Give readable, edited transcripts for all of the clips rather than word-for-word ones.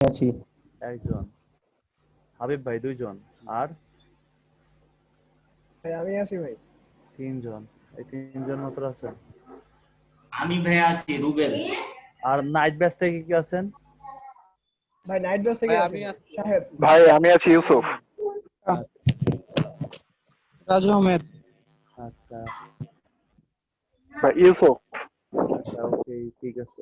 আছি। একজন, হাবিব ভাই 2 জন, আর ভাই আমি আছি ভাই। 3 জন। এই 3 জন মাত্র আছেন। আমি ভাইয়া আছি রুবেল। আর নাইট ব্যাচ থেকে কি আছেন? ভাই নাইট বাস থেকে ভাই আছি আমি ভাই। আছি। সাহেব ভাই আমি আছি ইউসুফ। রাজু আহমেদ। আচ্ছা ভাই ইউসুফ। আচ্ছা, ওকে, ঠিক আছে।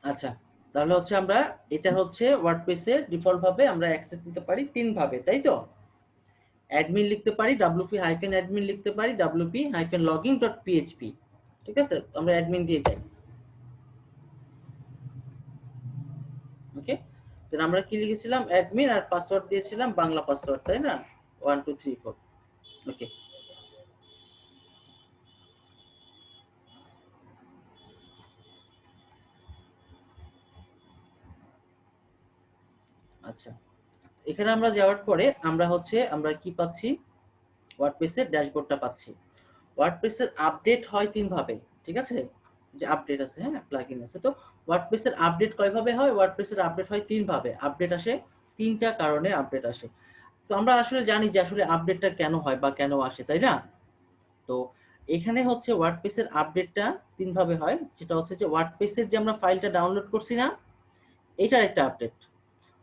আচ্ছা, তাহলে হচ্ছে আমরা এটা হচ্ছে ওয়ার্ডপ্রেসের ডিফল্ট ভাবে আমরা অ্যাক্সেস দিতে পারি তিন ভাবে, তাই তো? অ্যাডমিন লিখতে পারি, wp-admin লিখতে পারি, wp-login.php। ঠিক আছে, তো আমরা অ্যাডমিন দিয়ে যাই। ওকে, দেন আমরা কি লিখেছিলাম? অ্যাডমিন, আর পাসওয়ার্ড দিয়েছিলাম বাংলা পাসওয়ার্ড, তাই না? 1 2 3 4। ওকে, আচ্ছা, এখানে আমরা যাওয়ার পরে আমরা কি পাচ্ছি? ওয়ার্ডপ্রেসের ড্যাশবোর্ডটা পাচ্ছি। ওয়ার্ডপ্রেসের আপডেট হয় তিন ভাবে, ঠিক আছে? যে আপডেট আছে, হ্যাঁ, প্লাগইন আছে। তো ওয়ার্ডপ্রেসের আপডেট কয় ভাবে হয়? ওয়ার্ডপ্রেসের আপডেট হয় তিন ভাবে। আপডেট আসে তিনটা কারণে আপডেট আসে। তো আমরা আসলে জানি যে আসলে আপডেটটা কেন হয় বা কেন আসে, তাই না? তো এখানে হচ্ছে ওয়ার্ডপ্রেসের আপডেটটা তিন ভাবে হয়, যেটা হচ্ছে যে ওয়ার্ডপ্রেসের যে আমরা ফাইলটা ডাউনলোড করছি না, এটার একটা আপডেট।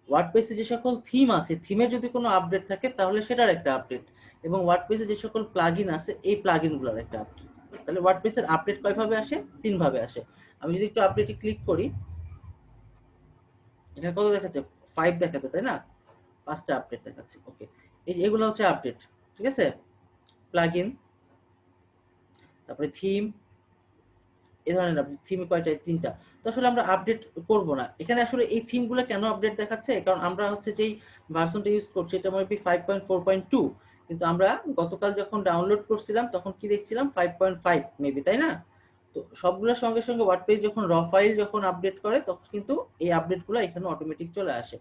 ওয়ার্ডপ্রেসে যে সকল থিম আছে, থিমে যদি কোনো আপডেট থাকে তাহলে সেটার একটা আপডেট, এবং ওয়ার্ডপ্রেসে যে সকল প্লাগইন আছে এই প্লাগইনগুলোর একটা আপডেট। তাহলে ওয়ার্ডপ্রেসের আপডেট কয় ভাবে আসে? তিন ভাবে আসে। আমি যদি একটু আপডেটে ক্লিক করি, এখানে কত দেখাচ্ছে? 5 দেখাচ্ছে, তাই না? 5টা আপডেট দেখাচ্ছে। ওকে, এই যে এগুলো হচ্ছে আপডেট, ঠিক আছে? প্লাগইন, তারপরে থিম, এই ধরনের আপডেট। থিম কয়টা? তিনটা। তো আসলে আমরা আপডেট করব না এখানে। আসলে এই থিমগুলো কেন আপডেট দেখাচ্ছে? কারণ আমরা হচ্ছে যেই ভার্সনটা ইউজ করছি এটা মেবি 5.4.2, কিন্তু আমরা গতকাল যখন ডাউনলোড করছিলাম তখন কি দেখছিলাম? 5.5 মেবি, তাই না? তো সবগুলোর সঙ্গে সঙ্গে ওয়ার্ডপ্রেস যখন র ফাইল যখন আপডেট করে তখন কিন্তু এই আপডেটগুলো এখানে অটোমেটিক চলে আসে।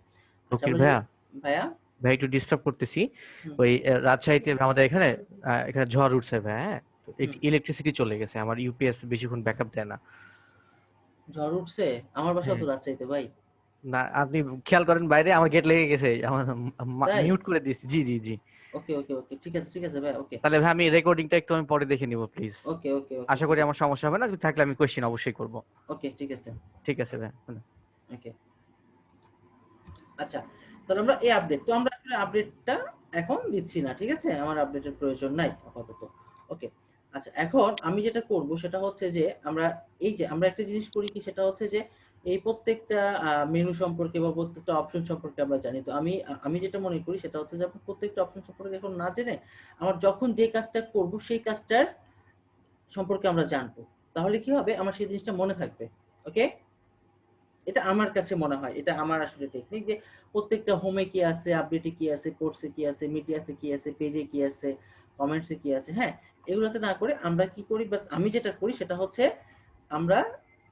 আচ্ছা, ওকে আমরা ভাইয়া, ভাইয়া ভাই একটু ডিস্টার্ব করতেছি। হুম, ওই রাজশাহীতে আমাদের এখানে এখানে ঝড় উঠছে ভাই, হ্যাঁ, তো হুম। ইলেকট্রিসিটি চলে গেছে, আমার ইউপিএস বেশিক্ষণ ব্যাকআপ দেয় না। ঝড় উঠছে? আমার বাসা তো হ্যাঁ, রাজশাহীতে ভাই। না আপনি খেয়াল করেন বাইরে আমার গেট লেগে গেছে, আমার তাই? মিউট করে দিয়েছি। জি জি জি। ওকে ওকে ওকে, ঠিক আছে ঠিক আছে ভাই। ওকে তাহলে ভাই আমি রেকর্ডিংটা একটু আমি পরে দেখে নিব প্লিজ। ওকে ওকে ওকে, আশা ঠিক করি আছে। আমার সমস্যা হবে না, যদি থাকলে আমি কোশ্চেন অবশ্যই করব। ওকে, ঠিক আছে। ঠিক আছে ভাই। ওকে, আচ্ছা, তাহলে আমরা এই আপডেট, তো আমরা আসলে আপডেটটা এখন দিচ্ছি না, ঠিক আছে? আমার আপডেটের প্রয়োজন নাই আপাতত। ওকে, আচ্ছা, এখন আমি যেটা করব সেটা হচ্ছে যে আমরা একটা জিনিস করি কি, সেটা হচ্ছে যে এই প্রত্যেকটা মেনু সম্পর্কে বা প্রত্যেকটা অপশন সম্পর্কে আমরা জানি। তো আমি যেটা মনে করি সেটা হচ্ছে যে আমরা প্রত্যেকটা অপশন সম্পর্কে এখন না জেনে আমার যখন যে কাজটা করব সেই কাজটার সম্পর্কে আমরা জানবো, তাহলে কি হবে? আমার সেই জিনিসটা মনে থাকবে। ওকে, এটা আমার কাছে মনে হয়, এটা আমার আসলে টেকনিক, যে প্রত্যেকটা হোমে কি আছে, আপডেটে কি আছে, কোর্সে কি আছে, মিডিয়াতে কি আছে, পেজে কি আছে, কমেন্টসে কি আছে, হ্যাঁ, এগুলোতে না করে আমরা কি করি, বা আমি যেটা করি সেটা হচ্ছে আমরা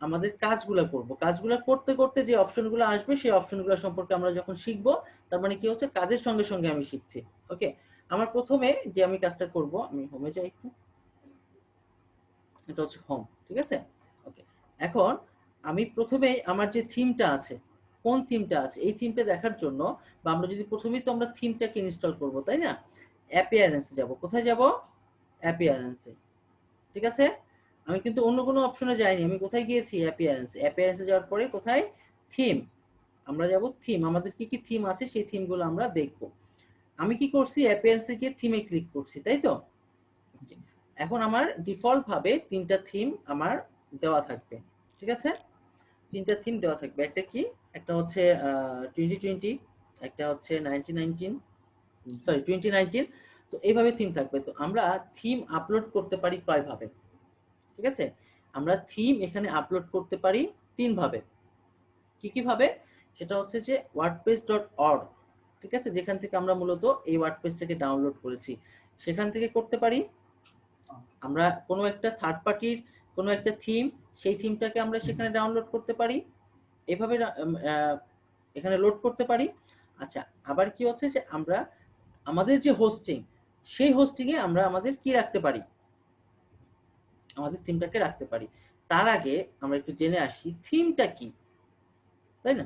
আমাদের কাজগুলো করব। কাজগুলো করতে করতে যে অপশনগুলো আসবে সেই অপশনগুলো সম্পর্কে আমরা যখন শিখবো, তার মানে কি হচ্ছে কাজের সঙ্গে সঙ্গে আমি শিখছি। ওকে, আমার প্রথমে যে আমি কাজটা করব, আমি হোমে যাই একটু, এটা হচ্ছে হোম, ঠিক আছে? ওকে, এখন আমি প্রথমে আমার যে থিমটা আছে, কোন থিমটা আছে এই থিমটা দেখার জন্য, বা আমরা যদি প্রথমেই তো আমরা থিমটাকে ইনস্টল করব, তাই না? অ্যাপিয়ারেন্সে যাব। কোথায় যাব? অ্যাপিয়ারেন্সে, ঠিক আছে? আমি কিন্তু অন্য কোনো অপশনে যাইনি, আমি কোথায় গিয়েছি? অ্যাপিয়ারেন্স। অ্যাপিয়ারেন্সে যাওয়ার পরে কোথায়? থিম। আমরা যাব থিম, আমাদের কি কি থিম আছে সেই থিমগুলো আমরা দেখব। আমি কি করছি? অ্যাপিয়ারেন্সে গিয়ে থিমে ক্লিক করছি, তাই তো? এখন আমার ডিফল্ট ভাবে তিনটা থিম আমার দেওয়া থাকবে, ঠিক আছে? তিনটা থিম দেওয়া থাকবে। একটা কি? একটা হচ্ছে 2020, একটা হচ্ছে 1919, সরি 2019। তো এইভাবে থিম থাকবে। তো আমরা থিম আপলোড করতে পারি কয় ভাবে? ঠিক আছে, আমরা থিম এখানে আপলোড করতে পারি তিন ভাবে। কি কি ভাবে? সেটা হচ্ছে যে wordpress.org, ঠিক আছে, যেখান থেকে আমরা মূলত এই ওয়ার্ডপ্রেসটাকে ডাউনলোড করেছি, সেখান থেকে করতে পারি। আমরা কোনো একটা থার্ড পার্টির কোনো একটা থিম, সেই থিমটাকে আমরা সেখানে ডাউনলোড করতে পারি, এভাবে এখানে লোড করতে পারি। আচ্ছা, আবার কি হচ্ছে যে আমরা আমাদের যে হোস্টিং, সেই হোস্টিং এ আমরা আমাদের কি রাখতে পারি? আমাদের থিমটাকে রাখতে পারি। তার আগে আমরা একটু জেনে আসি থিমটা কি, তাই না?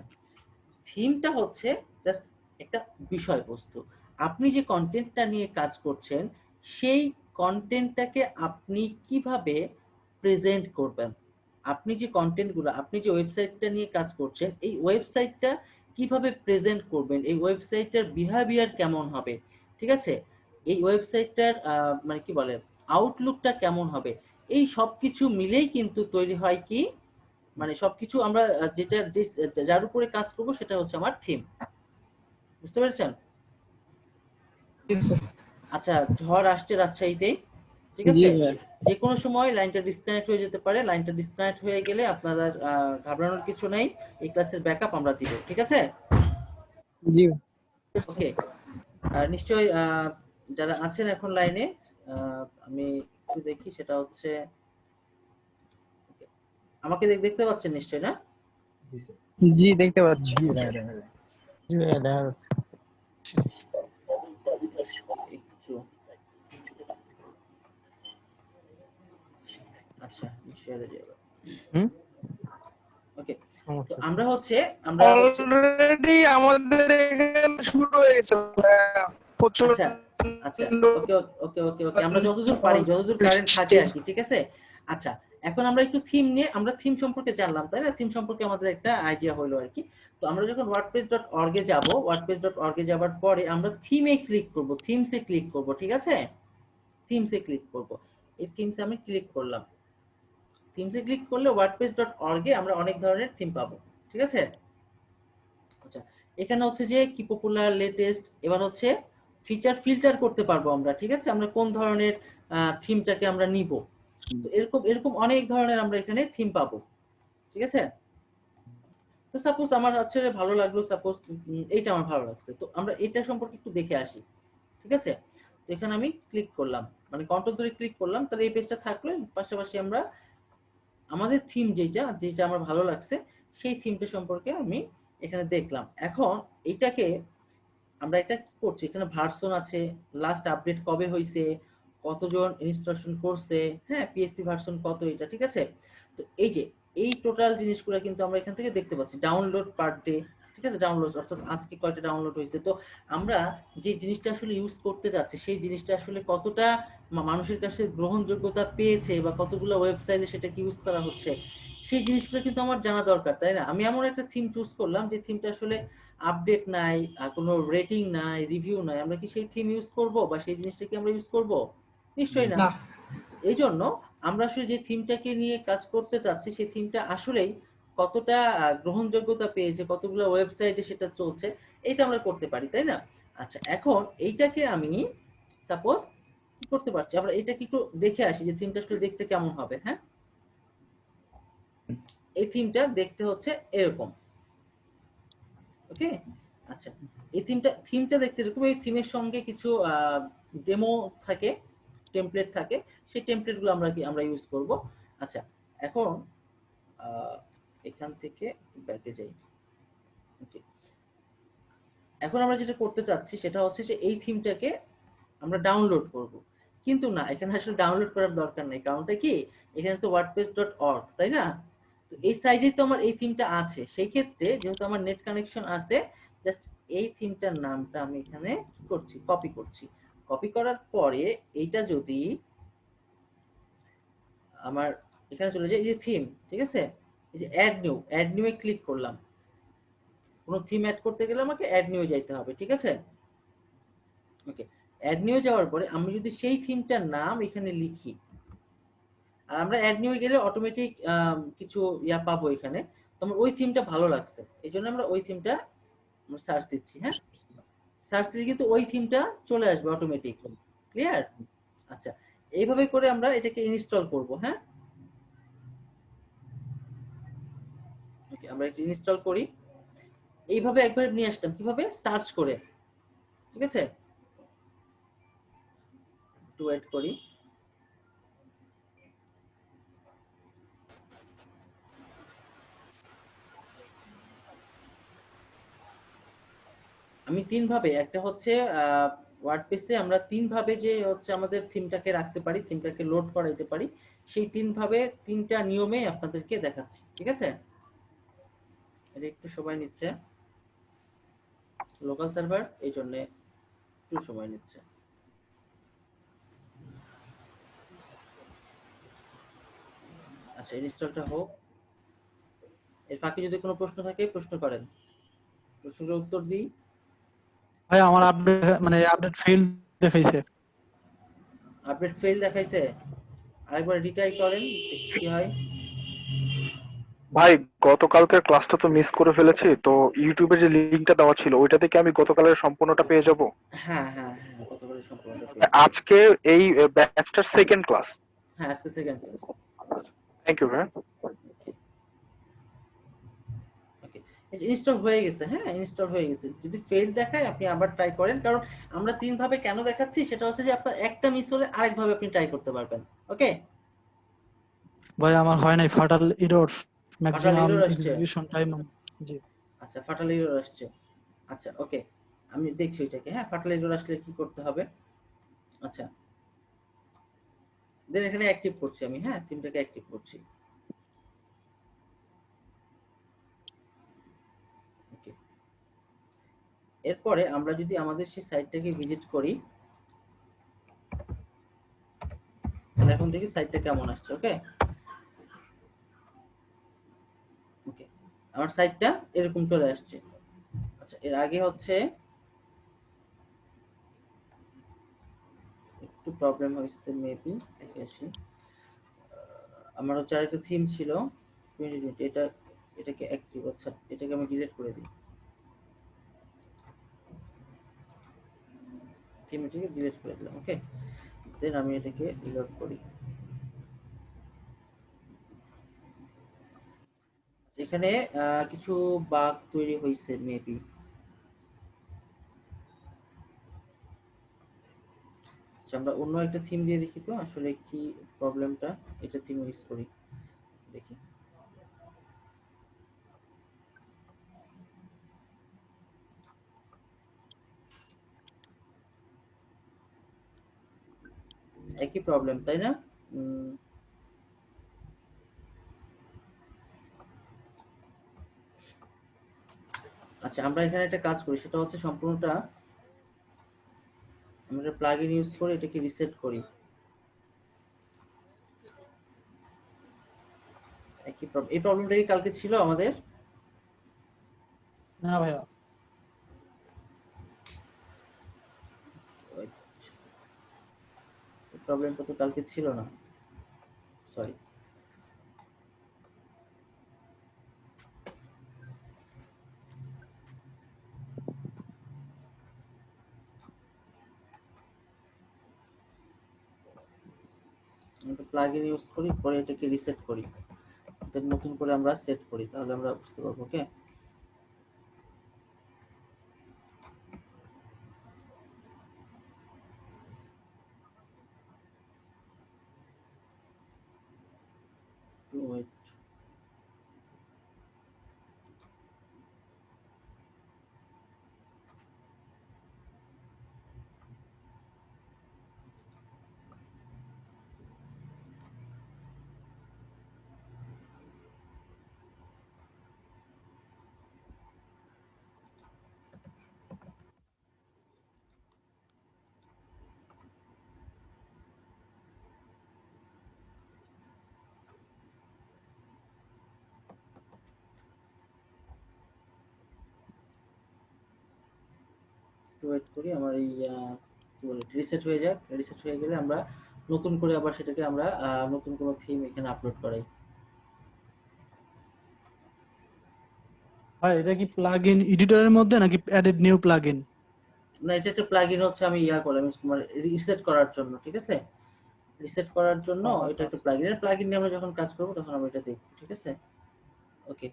থিমটা হচ্ছে জাস্ট একটা বিষয়বস্তু। আপনি যে কন্টেন্টটা নিয়ে কাজ করছেন সেই কন্টেন্টটাকে আপনি কিভাবে প্রেজেন্ট করবেন, আপনি যে কন্টেন্টগুলো, আপনি যে ওয়েবসাইটটা নিয়ে কাজ করছেন এই ওয়েবসাইটটা কিভাবে প্রেজেন্ট করবেন, এই ওয়েবসাইটটার বিহেভিয়ার কেমন হবে, ঠিক আছে, এই ওয়েবসাইটটার মানে কি বলে আউটলুকটা কেমন হবে, এই সবকিছু মিলেই কিন্তু তৈরি হয় কি, মানে সবকিছু আমরা যেটা যার উপরে কাজ করব সেটা হচ্ছে আমার থিম। বুঝতে পেরেছেন? জি স্যার। আচ্ছা, ঝড় আসছে রাজশাহীতে, ঠিক জি আছে, ভাই। যে কোনো সময় লাইনটা ডিসকানেক্ট হয়ে যেতে পারে। লাইনটা ডিসকানেক্ট হয়ে গেলে আপনাদের ঘাবড়ানোর কিছু নাই, এই ক্লাসের ব্যাকআপ আমরা দিব, ঠিক আছে? জি। ওকে, আর নিশ্চয়ই যারা আছেন এখন লাইনে, আমি একটু দেখি, সেটা হচ্ছে আমাকে দেখতে পাচ্ছেন নিশ্চয়ই, না? জি দেখতে পাচ্ছি। জি ভাই দেখা যাচ্ছে। একটু আচ্ছা, শেয়ারে যাবে। হুম? ওকে, তো সমস্যা নেই। আমরা অলরেডি আমাদের এখানে শুরু হয়ে গেছে প্রচুর। আচ্ছা আচ্ছা, ওকে ওকে ওকে ওকে, আমরা যতদূর পারি, যতদূর কারেন্ট থাকে আর কি, ঠিক আছে। আচ্ছা, এখন আমরা একটু থিম নিয়ে, আমরা থিম সম্পর্কে জানলাম, তাই না? থিম সম্পর্কে আমাদের একটা আইডিয়া হলো আর কি। তো আমরা যখন wordpress.org এ যাব, wordpress.org এ যাওয়ার পরে আমরা থিমে ক্লিক করব, থিমসে ক্লিক করব, ঠিক আছে, থিমসে ক্লিক করব। এই থিমসে আমি ক্লিক করলাম। থিমসে ক্লিক করলে wordpress.org এ আমরা অনেক ধরনের থিম পাবো, ঠিক আছে। আচ্ছা, এখানে হচ্ছে যে কি পপুলার, লেটেস্ট, এবার হচ্ছে ফিচার ফিল্টার করতে পারবো আমরা, ঠিক আছে, আমরা কোন ধরনের থিমটাকে আমরা নিব। তো এরকম এরকম অনেক ধরনের আমরা এখানে থিম পাবো, ঠিক আছে। তো সাপোজ আমার হচ্ছে ভালো লাগলো, সাপোজ এইটা আমার ভালো লাগছে, তো আমরা এটা সম্পর্কে একটু দেখে আসি, ঠিক আছে। তো এখানে আমি ক্লিক করলাম, মানে কন্ট্রোল ধরে ক্লিক করলাম, তাহলে এই পেজটা থাকলো। পাশাপাশি আমরা আমাদের থিম যেটা যেটা আমার ভালো লাগছে সেই থিমটা সম্পর্কে আমি এখানে দেখলাম। এখন এইটাকে আমরা এটা কি করছি, এখানে ভার্সন আছে, লাস্ট আপডেট কবে হয়েছে, কতজন ইনস্টলেশন করছে, হ্যাঁ, পিএসপি ভার্সন কত, এটা ঠিক আছে। তো এই যে এই টোটাল জিনিসগুলো কিন্তু আমরা এখান থেকে দেখতে পাচ্ছি। ডাউনলোড পার ডে, ঠিক আছে, ডাউনলোড অর্থাৎ আজকে কয়টা ডাউনলোড হয়েছে। তো আমরা যে জিনিসটা আসলে ইউজ করতে যাচ্ছি সেই জিনিসটা আসলে কতটা মানুষের কাছে গ্রহণযোগ্যতা পেয়েছে বা কতগুলো ওয়েবসাইটে সেটাকে ইউজ করা হচ্ছে, সেই জিনিসগুলো কিন্তু আমার জানা দরকার, তাই না? আমি এমন একটা থিম চুজ করলাম যে থিমটা আসলে আপডেট নাই, কোনো রেটিং নাই, রিভিউ নাই, আমরা কি সেই থিম ইউজ করব বা সেই জিনিসটা কি আমরা ইউজ করব? নিশ্চয়ই না। না। এই জন্য আমরা আসলে যে থিমটাকে নিয়ে কাজ করতে চাচ্ছি সেই থিমটা আসলেই কতটা গ্রহণযোগ্যতা পেয়েছে, কতগুলো ওয়েবসাইটে সেটা চলছে, এটা আমরা করতে পারি, তাই না? আচ্ছা, এখন এইটাকে আমি সাপোজ কি করতে পারছি, আমরা এটাকে একটু দেখে আসি যে থিমটা আসলে দেখতে কেমন হবে। হ্যাঁ, এই থিমটা দেখতে হচ্ছে এরকম, ওকে। আচ্ছা, এই থিমটা দেখতে এরকম। এই থিমের সঙ্গে কিছু ডেমো থাকে, টেমপ্লেট থাকে, সেই টেমপ্লেট গুলো আমরা ইউজ করব। আচ্ছা, এখন এখান থেকে ব্যাকে যাই। ওকে, এখন আমরা যেটা করতে চাচ্ছি সেটা হচ্ছে যে এই থিমটাকে আমরা ডাউনলোড করব, কিন্তু না, এখানে আসলে ডাউনলোড করার দরকার নেই। কারণটা কি, এখানে তো wordpress.org, তাই না? তো এই সাইডে তো আমার এই থিমটা আছে, সেই ক্ষেত্রে যেহেতু আমার নেট কানেকশন আছে, জাস্ট এই থিমটার নামটা আমি এখানে কি করছি, কপি করছি। কপি করার পরে এইটা যদি আমার এখানে চলে যায়, এই যে থিম, ঠিক আছে, এই যে অ্যাড নিউ এ ক্লিক করলাম। কোনো থিম অ্যাড করতে গেলে আমাকে অ্যাড নিউ যাইতে হবে, ঠিক আছে। ওকে, অ্যাড নিউ যাওয়ার পরে আমি যদি সেই থিমটার নাম এখানে লিখি, আর আমরা অ্যাড নিউ গেলে অটোমেটিক কিছু ইয়া পাবো এখানে। তোমার ওই থিমটা ভালো লাগছে, এই জন্য আমরা ওই থিমটা সার্চ দিচ্ছি। হ্যাঁ, সার্চ দিলে কিন্তু ওই থিমটা চলে আসবে অটোমেটিক। ক্লিয়ার? আচ্ছা, এইভাবে করে আমরা এটাকে ইনস্টল করব। হ্যাঁ, ওকে, আমরা এটা ইনস্টল করি। এইভাবে একবার নিয়ে আসলাম, কিভাবে, সার্চ করে, ঠিক আছে। একটু ওয়েট করি। আমি তিন ভাবে, একটা হচ্ছে ওয়ার্ডপ্রেসে আমরা তিন ভাবে যে হচ্ছে আমাদের থিমটাকে রাখতে পারি, থিমটাকে লোড করাইতে পারি, সেই তিন ভাবে তিনটা নিয়মে আপনাদেরকে দেখাচ্ছি, ঠিক আছে। এটা একটু সময় নিচ্ছে। লোকাল সার্ভার, এই জন্য একটু সময় নিচ্ছে। আচ্ছা, ইনস্টলটা হোক। এর ফাঁকে যদি কোনো প্রশ্ন থাকে প্রশ্ন করেন, প্রশ্নের উত্তর দিই। ভাই আমার আপডেট মানে আপডেট ফেল দেখাইছে। আপডেট ফেল দেখাইছে, আরেকবার রিট্রাই করেন, দেখি কি হয়। ভাই গতকালকের ক্লাসটা তো মিস করে ফেলেছি, তো ইউটিউবে যে লিঙ্কটা দেওয়া ছিল ওইটা থেকে আমি গতকালের সম্পূর্ণটা পেয়ে যাব? হ্যাঁ হ্যাঁ হ্যাঁ, গতকালের সম্পূর্ণটা পেয়ে যাবেন। আজকে এই ব্যাচটার সেকেন্ড ক্লাস। হ্যাঁ, আজকে সেকেন্ড ক্লাস। থ্যাংক ইউ ভাই। ওকে, ইনস্টল হয়ে গেছে। হ্যাঁ, ইনস্টল হয়ে গেছে। যদি ফেল দেখায় আপনি আবার ট্রাই করেন, কারণ আমরা তিন ভাবে কেন দেখাচ্ছি সেটা হচ্ছে যে আপনার একটা মিস হলে আরেক ভাবে আপনি ট্রাই করতে পারবেন। ওকে, ভাই আমার হয় নাই, fatal error, fatal maximum error আসছে। Execution time. জি আচ্ছা, ফাটাল এরর আসছে। আচ্ছা ওকে, আমি দেখছি এটাকে। হ্যাঁ, ফাটাল এরর আসলে কি করতে হবে। আচ্ছা, দেন এখানে অ্যাক্টিভ করছি আমি। হ্যাঁ, থিমটাকে অ্যাক্টিভ করছি। ওকে, এরপরে আমরা যদি আমাদের সেই সাইটটাকে ভিজিট করি, তাহলে এখন দেখি সাইটটা কেমন আসছে। ওকে ওকে, আমার সাইটটা এরকম চলে আসছে। আচ্ছা, এর আগে হচ্ছে একটু প্রবলেম হয়েছে মেবি, দেখে আসি। আমার হচ্ছে আরেকটা থিম ছিল 2020, এটাকে অ্যাক্টিভ। আচ্ছা, এটাকে আমি ডিলিট করে দিই, থিমটাকে ডিলিট করে দিলাম। ওকে, দেন আমি এটাকে রিলোড করি। এখানে কিছু বাগ তৈরি হয়েছে মেবি। আচ্ছা, আমরা অন্য একটা থিম দিয়ে দেখি তো আসলে কি প্রবলেমটা। এটা থিম ইউজ করি, দেখি। একই প্রবলেম, তাই না? আচ্ছা, আমরা এখানে একটা কাজ করি, সেটা হচ্ছে সম্পূর্ণটা আমরা প্লাগইন ইউজ করে এটাকে রিসেট করি। একই প্রবলেম, এই প্রবলেমটা কি কালকে ছিল আমাদের? না ভাইয়া, প্রবলেমটা তো কালকে ছিল না, সরি। আমরা প্লাগইন ইউজ করি, পরে এটাকে রিসেট করি, দেন নতুন করে আমরা সেট করি, তাহলে আমরা বুঝতে পারবো। ওকে, ওয়েট। ওয়েট করি, আমার এই কি বলে রিসেট হয়ে যাক। রিসেট হয়ে গেলে আমরা নতুন করে আবার সেটাকে আমরা নতুন কোনো থিম এখানে আপলোড করাই। ভাই এটা কি প্লাগইন এডিটরের মধ্যে নাকি অ্যাডেড নিউ প্লাগইন? না, এটা একটা প্লাগইন হচ্ছে, আমি করলাম তোমার রিসেট করার জন্য। ঠিক আছে, রিসেট করার জন্য এটা একটা প্লাগইন। এর প্লাগইন নিয়ে আমরা যখন কাজ করব তখন আমরা এটা দেখব। ঠিক আছে, ওকে,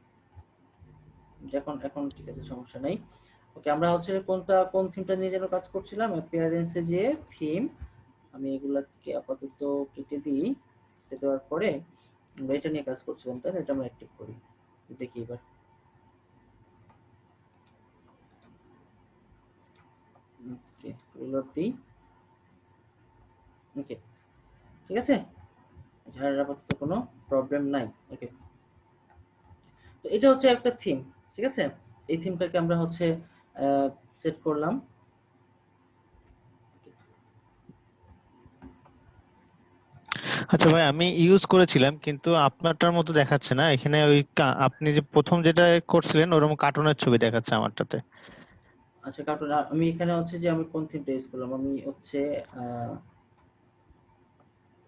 এখন এখন ঠিক আছে, সমস্যা নাই। ওকে, আমরা হচ্ছে কোন থিমটা নিয়ে যেন কাজ করছিলাম, অ্যাপিয়ারেন্সে যে থিম, আমি এগুলাকে আপাতত কেটে দিই। কেটে দেওয়ার পরে আমরা এটা নিয়ে কাজ করছিলাম, তাই না? এটা আমরা অ্যাক্টিভ করি, দেখি এবার। ওকে, রিলোড দিই। ওকে, ঠিক আছে, ঝাড়ার আপাতত কোনো প্রবলেম নাই। ওকে, তো এটা হচ্ছে একটা থিম। ঠিক আছে, এই থিমটাকে আমরা হচ্ছে সেট করলাম। আচ্ছা ভাই, আমি ইউজ করেছিলাম কিন্তু আপনারটার মতো দেখাচ্ছে না এখানে। ওই আপনি যে প্রথম যেটা করছিলেন ওরকম কার্টুনের ছবি দেখাচ্ছে আমারটাতে। আচ্ছা কার্টুন, আমি এখানে হচ্ছে যে আমি কোন থিমটা ইউজ করলাম, আমি হচ্ছে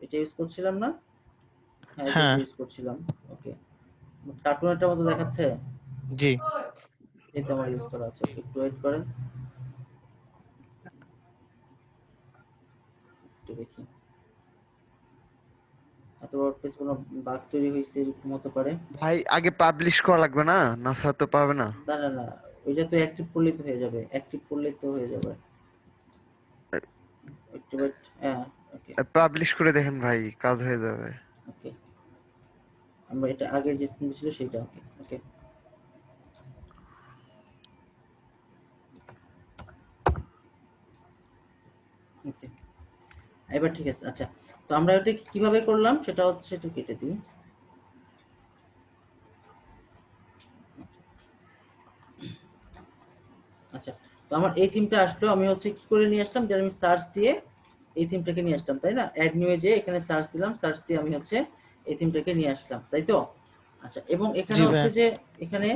এটা ইউজ করছিলাম না? হ্যাঁ এটা হ্যাঁ, ইউজ করছিলাম। ওকে, কার্টুনেরটার মতো দেখাচ্ছে। জি। এই তো আমার ইউজ করা আছে, একটু ওয়েট করেন, একটু দেখি। এত ওয়ার্ডপ্রেস কোনো বাগ তৈরি হয়েছে এরকম হতে পারে। ভাই আগে পাবলিশ করা লাগবে না, নাসা তো পাবে না। না না না, ওইটা তো অ্যাক্টিভ করলেই তো হয়ে যাবে, অ্যাক্টিভ করলেই তো হয়ে যাবে। একটু ওয়েট, হ্যাঁ ওকে পাবলিশ করে দেখেন ভাই, কাজ হয়ে যাবে। ওকে। আমরা এটা আগে যে থিম ছিল সেটা, ওকে ওকে ওকে, এবার ঠিক আছে। আচ্ছা, তো আমরা এটা কিভাবে করলাম সেটা হচ্ছে, একটু কেটে দিই। আচ্ছা, তো আমার এই থিমটা আসলো, আমি হচ্ছে কি করে নিয়ে আসলাম, যে আমি সার্চ দিয়ে এই থিমটাকে নিয়ে আসলাম, তাই না? অ্যাড নিউয়ে যে এখানে সার্চ দিলাম, সার্চ দিয়ে আমি হচ্ছে এই থিমটাকে নিয়ে আসলাম, তাই তো? আচ্ছা, এবং এখানে জি হচ্ছে ভাই। যে এখানে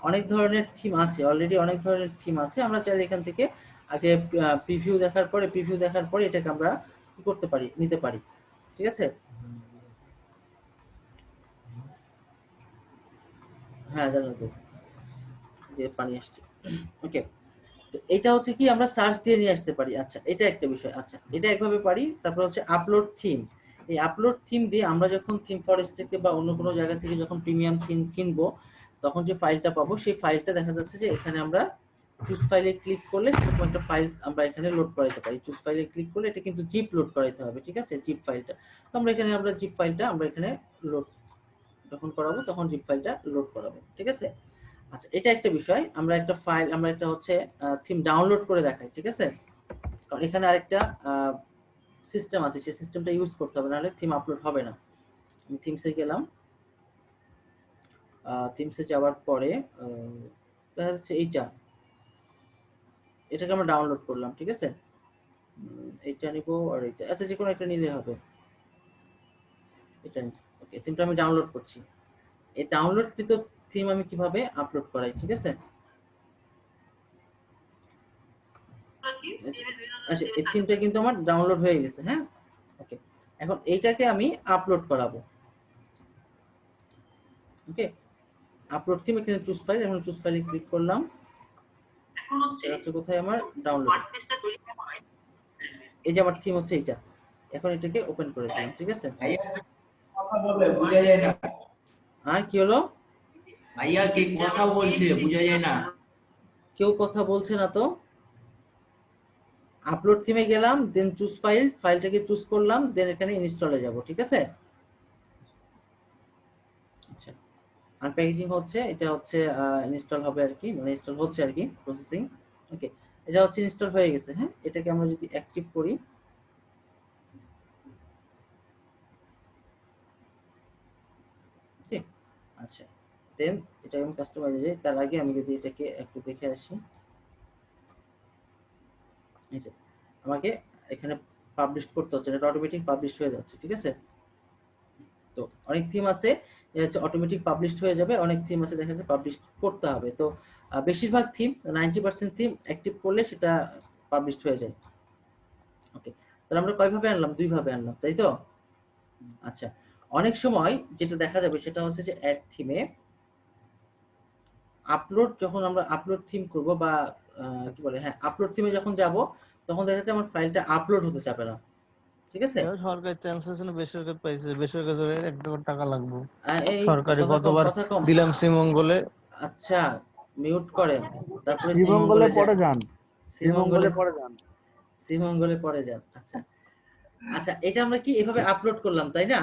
অনেক ধরনের থিম আছে, অলরেডি অনেক ধরনের থিম আছে। আমরা চাইলে এখান থেকে আগে প্রিভিউ দেখার পরে এটাকে আমরা কি করতে পারি, নিতে পারি, ঠিক আছে? হ্যাঁ জানো তো, যে পানি আসছে। ওকে, তো এটা হচ্ছে কি আমরা সার্চ দিয়ে নিয়ে আসতে পারি। আচ্ছা, এটা একটা বিষয়। আচ্ছা, এটা একভাবে পারি। তারপর হচ্ছে আপলোড থিম। এই আপলোড থিম দিয়ে আমরা যখন থিম ফরেস্ট থেকে বা অন্য কোনো জায়গা থেকে যখন প্রিমিয়াম থিম কিনবো, তখন যে ফাইলটা পাবো সেই ফাইলটা দেখা যাচ্ছে যে এখানে আমরা চুজ ফাইলে ক্লিক করলে এরকম একটা ফাইল আমরা এখানে লোড করাইতে পারি। চুজ ফাইলে ক্লিক করলে এটা কিন্তু জিপ লোড করাইতে হবে, ঠিক আছে? জিপ ফাইলটা, তো আমরা জিপ ফাইলটা আমরা এখানে লোড যখন করাবো তখন জিপ ফাইলটা লোড করাবো, ঠিক আছে? আচ্ছা, এটা একটা বিষয়। আমরা একটা ফাইল, আমরা একটা হচ্ছে থিম ডাউনলোড করে দেখাই, ঠিক আছে? কারণ এখানে আরেকটা সিস্টেম আছে, সেই সিস্টেমটা ইউজ করতে হবে, নাহলে থিম আপলোড হবে না। আমি থিমসে গেলাম, থিমসে যাওয়ার পরে দেখা যাচ্ছে এটাকে আমরা ডাউনলোড করলাম, ঠিক আছে? এইটা নিব আর এটা, আচ্ছা যে কোনো একটা নিলে হবে। এটা ওকে, থিমটা আমি ডাউনলোড করছি। এই ডাউনলোডকৃত থিম আমি কিভাবে আপলোড করাই, ঠিক আছে? আচ্ছা, এই থিমটা কিন্তু আমার ডাউনলোড হয়ে গেছে, হ্যাঁ ওকে। এখন এইটাকে আমি আপলোড করাবো, ওকে। আপলোড থিম, এখানে চুজ ফাইল, এখন চুজ ফাইলে ক্লিক করলাম। এখন হচ্ছে কোথায় আমার ডাউনলোড, এই যে আমার থিম হচ্ছে এটা। এখন এটাকে ওপেন করে দিলাম, ঠিক আছে? ভাইয়া কথা বলে বোঝা যায় না। হ্যাঁ কি হলো? ভাইয়া কে কথা বলছে বোঝা যায় না। কেউ কথা বলছে না তো। আপলোড থিমে গেলাম, দেন চুজ ফাইল, ফাইলটাকে চুজ করলাম, দেন এখানে ইনস্টলে যাব, ঠিক আছে? আচ্ছা, আনপ্যাকেজিং হচ্ছে, এটা হচ্ছে ইনস্টল হবে আর কি, মানে ইনস্টল হচ্ছে আর কি, প্রসেসিং। ওকে, এটা হচ্ছে ইনস্টল হয়ে গেছে। হ্যাঁ, এটাকে আমরা যদি অ্যাক্টিভ করি, ঠিক আচ্ছা, দেন এটা আমি কাস্টমাইজে যাই। তার আগে আমি যদি এটাকে একটু দেখে আসি, এই যে আমাকে এখানে পাবলিশ করতে হচ্ছে, এটা অটোমেটিক পাবলিশ হয়ে যাচ্ছে, ঠিক আছে? তো অনেক থিম আছে এটা হচ্ছে অটোমেটিক পাবলিশড হয়ে যাবে, অনেক থিম আছে দেখা যাচ্ছে পাবলিশ করতে হবে। তো বেশিরভাগ থিম 90% থিম অ্যাক্টিভ করলে সেটা পাবলিশড হয়ে যায়। ওকে, তাহলে আমরা কয়ভাবে আনলাম? দুই ভাবে আনলাম, তাই তো? আচ্ছা, অনেক সময় যেটা দেখা যাবে সেটা হচ্ছে যে অ্যাড থিমে আপলোড, যখন আমরা আপলোড থিম করব বা কি বলে, হ্যাঁ আপলোড থিমে যখন যাব তখন দেখা যাচ্ছে আমার ফাইলটা আপলোড হতে চাবে না, ঠিক আছে? সরকারি ট্রান্সলেশনে বেসরকারি পাইছে, বেসরকারি একদম টাকা লাগবে। এই সরকারি কথা কম, কতবার কথা কম। দিলাম শ্রীমঙ্গলে। আচ্ছা, মিউট করেন, তারপরে শ্রীমঙ্গলে শ্রীমঙ্গলে পরে যান। যান, শ্রীমঙ্গলে পরে যান। শ্রীমঙ্গলে পরে যান। আচ্ছা আচ্ছা, এটা আমরা কি এভাবে আপলোড করলাম, তাই না?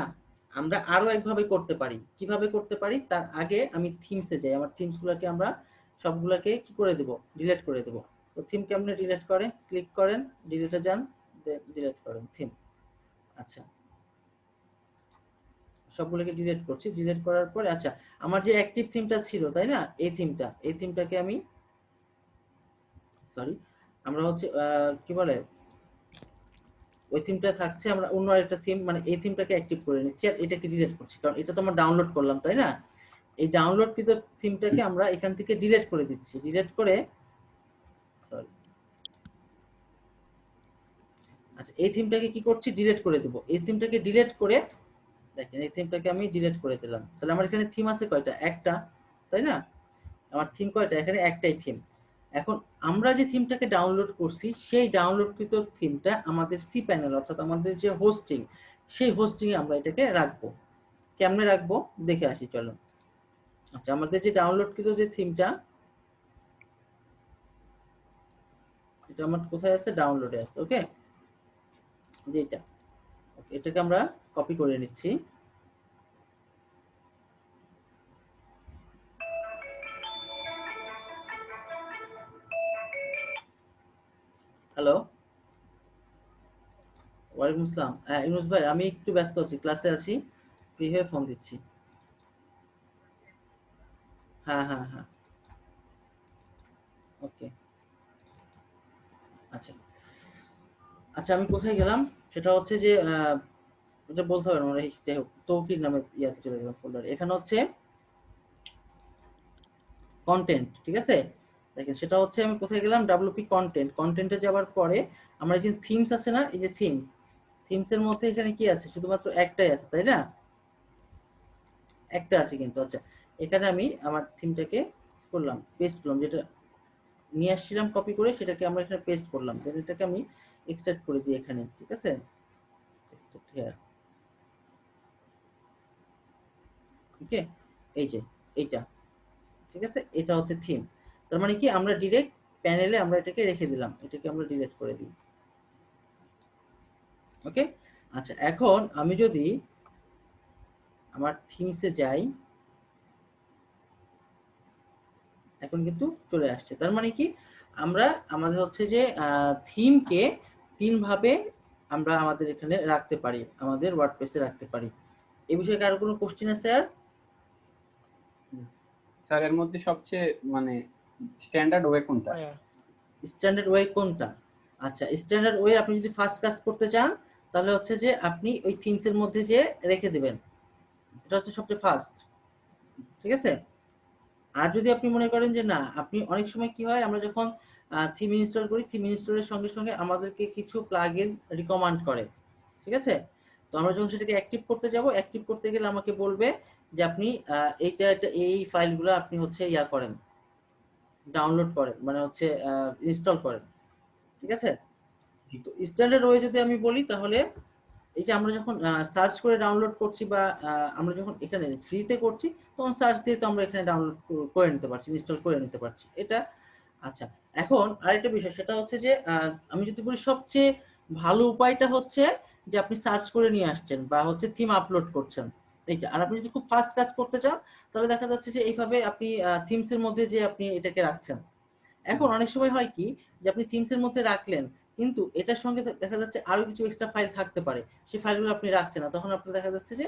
আমরা আরো একভাবে করতে পারি। কিভাবে করতে পারি তার আগে আমি থিমসে যাই। আমার থিমস গুলাকে আমরা সবগুলাকে কি করে দেব, ডিলিট করে দেব। তো থিম কেমনে ডিলিট করে, ক্লিক করেন, ডিলিটে যান, ডিলিট করেন থিম। আচ্ছা, সবগুলোকে ডিলিট করছি। ডিলিট করার পরে আচ্ছা, আমার যে অ্যাক্টিভ থিমটা ছিল, তাই না, এই থিমটাকে আমি সরি, আমরা হচ্ছে কি বলে ওই থিমটা থাকছে, আমরা অন্য একটা থিম মানে এই থিমটাকে অ্যাক্টিভ করে নিচ্ছি আর এটাকে ডিলিট করছি, কারণ এটা তো আমরা ডাউনলোড করলাম তাই না। এই ডাউনলোড কৃত থিমটাকে আমরা এখান থেকে ডিলিট করে দিচ্ছি, ডিলিট করে সরি আচ্ছা এই থিমটাকে কি করছি ডিলিট করে দেব। এই থিমটাকে ডিলিট করে দেখেন এই থিমটাকে আমি ডিলিট করে দিলাম। তাহলে আমার এখানে থিম আছে কয়টা? একটা, তাই না? আমার থিম কয়টা? এখানে একটাই থিম। এখন আমরা যে থিমটাকে ডাউনলোড করছি সেই ডাউনলোডকৃত থিমটা আমাদের সি প্যানেল অর্থাৎ আমাদের যে হোস্টিং, সেই হোস্টিং এ আমরা এটাকে রাখবো। কেমনে রাখবো দেখে আসি চলো। আচ্ছা আমাদের যে ডাউনলোডকৃত যে থিমটা, এটা আমার কোথায় আছে? ডাউনলোডে আছে। ওকে, যে এটা, এটাকে আমরা কপি করে নিচ্ছি। হ্যালো, ওয়ালাইকুম আসসালাম। হ্যাঁ ইউনুস ভাই, আমি একটু ব্যস্ত আছি, ক্লাসে আছি, ফ্রি হয়ে ফোন দিচ্ছি। হ্যাঁ হ্যাঁ হ্যাঁ, ওকে। আচ্ছা আচ্ছা আমি কোথায় গেলাম? সেটা হচ্ছে যে এটা বলতে হবে না, মানে যাই হোক তৌকির নামে ইয়াতে চলে গেলাম ফোল্ডারে। এখানে হচ্ছে কন্টেন্ট, ঠিক আছে? দেখেন সেটা হচ্ছে আমি কোথায় গেলাম? WP content. কন্টেন্টে যাওয়ার পরে আমরা যে থিমস আছে না, এই যে থিমস, থিমসের মধ্যে এখানে কি আছে? শুধুমাত্র একটাই আছে তাই না? একটা আছে কিন্তু। আচ্ছা এখানে আমি আমার থিমটাকে করলাম, পেস্ট করলাম, যেটা নিয়ে আসছিলাম কপি করে সেটাকে আমরা এখানে পেস্ট করলাম, দেন এটাকে আমি এক্সট্রাক্ট করে দিই এখানে, ঠিক আছে? ওকে, এই যে এইটা, ঠিক আছে? এটা হচ্ছে থিম। তার মানে কি আমরা ডিরেক্ট প্যানেলে আমরা এটাকে রেখে দিলাম, এটাকে আমরা ডিলিট করে দিই। ওকে, আচ্ছা এখন আমি যদি আমার থিমসে যাই, এখন কিন্তু চলে আসছে। তার মানে কি আমরা আমাদের হচ্ছে যে থিমকে তিন ভাবে আমরা আমাদের এখানে রাখতে পারি, আমাদের ওয়ার্ডপ্রেসে রাখতে পারি। এই বিষয়ে কারো কোনো কোশ্চেন আছে? আর স্যার এর মধ্যে সবচেয়ে মানে স্ট্যান্ডার্ড ওয়ে কোনটা? স্ট্যান্ডার্ড ওয়ে কোনটা? আচ্ছা স্ট্যান্ডার্ড ওয়ে আপনি যদি ফার্স্ট কাজ করতে চান তাহলে হচ্ছে যে আপনি ওই থিমস এর মধ্যে যে রেখে দিবেন, এটা হচ্ছে সবচেয়ে ফার্স্ট, ঠিক আছে? আর যদি আপনি মনে করেন যে না, আপনি অনেক সময় কি হয় আমরা যখন থিম ইনস্টল করি, থিম ইনস্টলের সঙ্গে সঙ্গে আমাদেরকে কিছু প্লাগইন রিকমেন্ড করে, ঠিক আছে? তো আমরা যখন সেটাকে অ্যাক্টিভ করতে যাব, অ্যাক্টিভ করতে গেলে আমাকে বলবে যে আপনি এইটা এই ফাইলগুলো আপনি হচ্ছে ইয়া করেন, ডাউনলোড করেন, মানে হচ্ছে ইনস্টল করেন, ঠিক আছে? তো স্ট্যান্ডার্ড ওয়ে যদি আমি বলি তাহলে এই যে আমরা যখন সার্চ করে ডাউনলোড করছি বা আমরা যখন এখানে ফ্রিতে করছি তখন সার্চ দিয়ে তো আমরা এখানে ডাউনলোড করে নিতে পারছি, ইনস্টল করে নিতে পারছি এটা। আচ্ছা এখন আরেকটা বিষয় সেটা হচ্ছে যে আমি যদি বলি সবচেয়ে ভালো উপায়টা হচ্ছে যে আপনি সার্চ করে নিয়ে আসছেন বা হচ্ছে থিম আপলোড করছেন এইটা। আর আপনি যদি খুব ফাস্ট কাজ করতে চান তাহলে দেখা যাচ্ছে যে এইভাবে আপনি থিমস এর মধ্যে যে আপনি এটাকে রাখছেন। এখন অনেক সময় হয় কি যে আপনি থিমস এর মধ্যে রাখলেন কিন্তু এটার সঙ্গে দেখা যাচ্ছে আরো কিছু এক্সট্রা ফাইল থাকতে পারে, সেই ফাইলগুলো আপনি রাখছেন না, তখন আপনার দেখা যাচ্ছে যে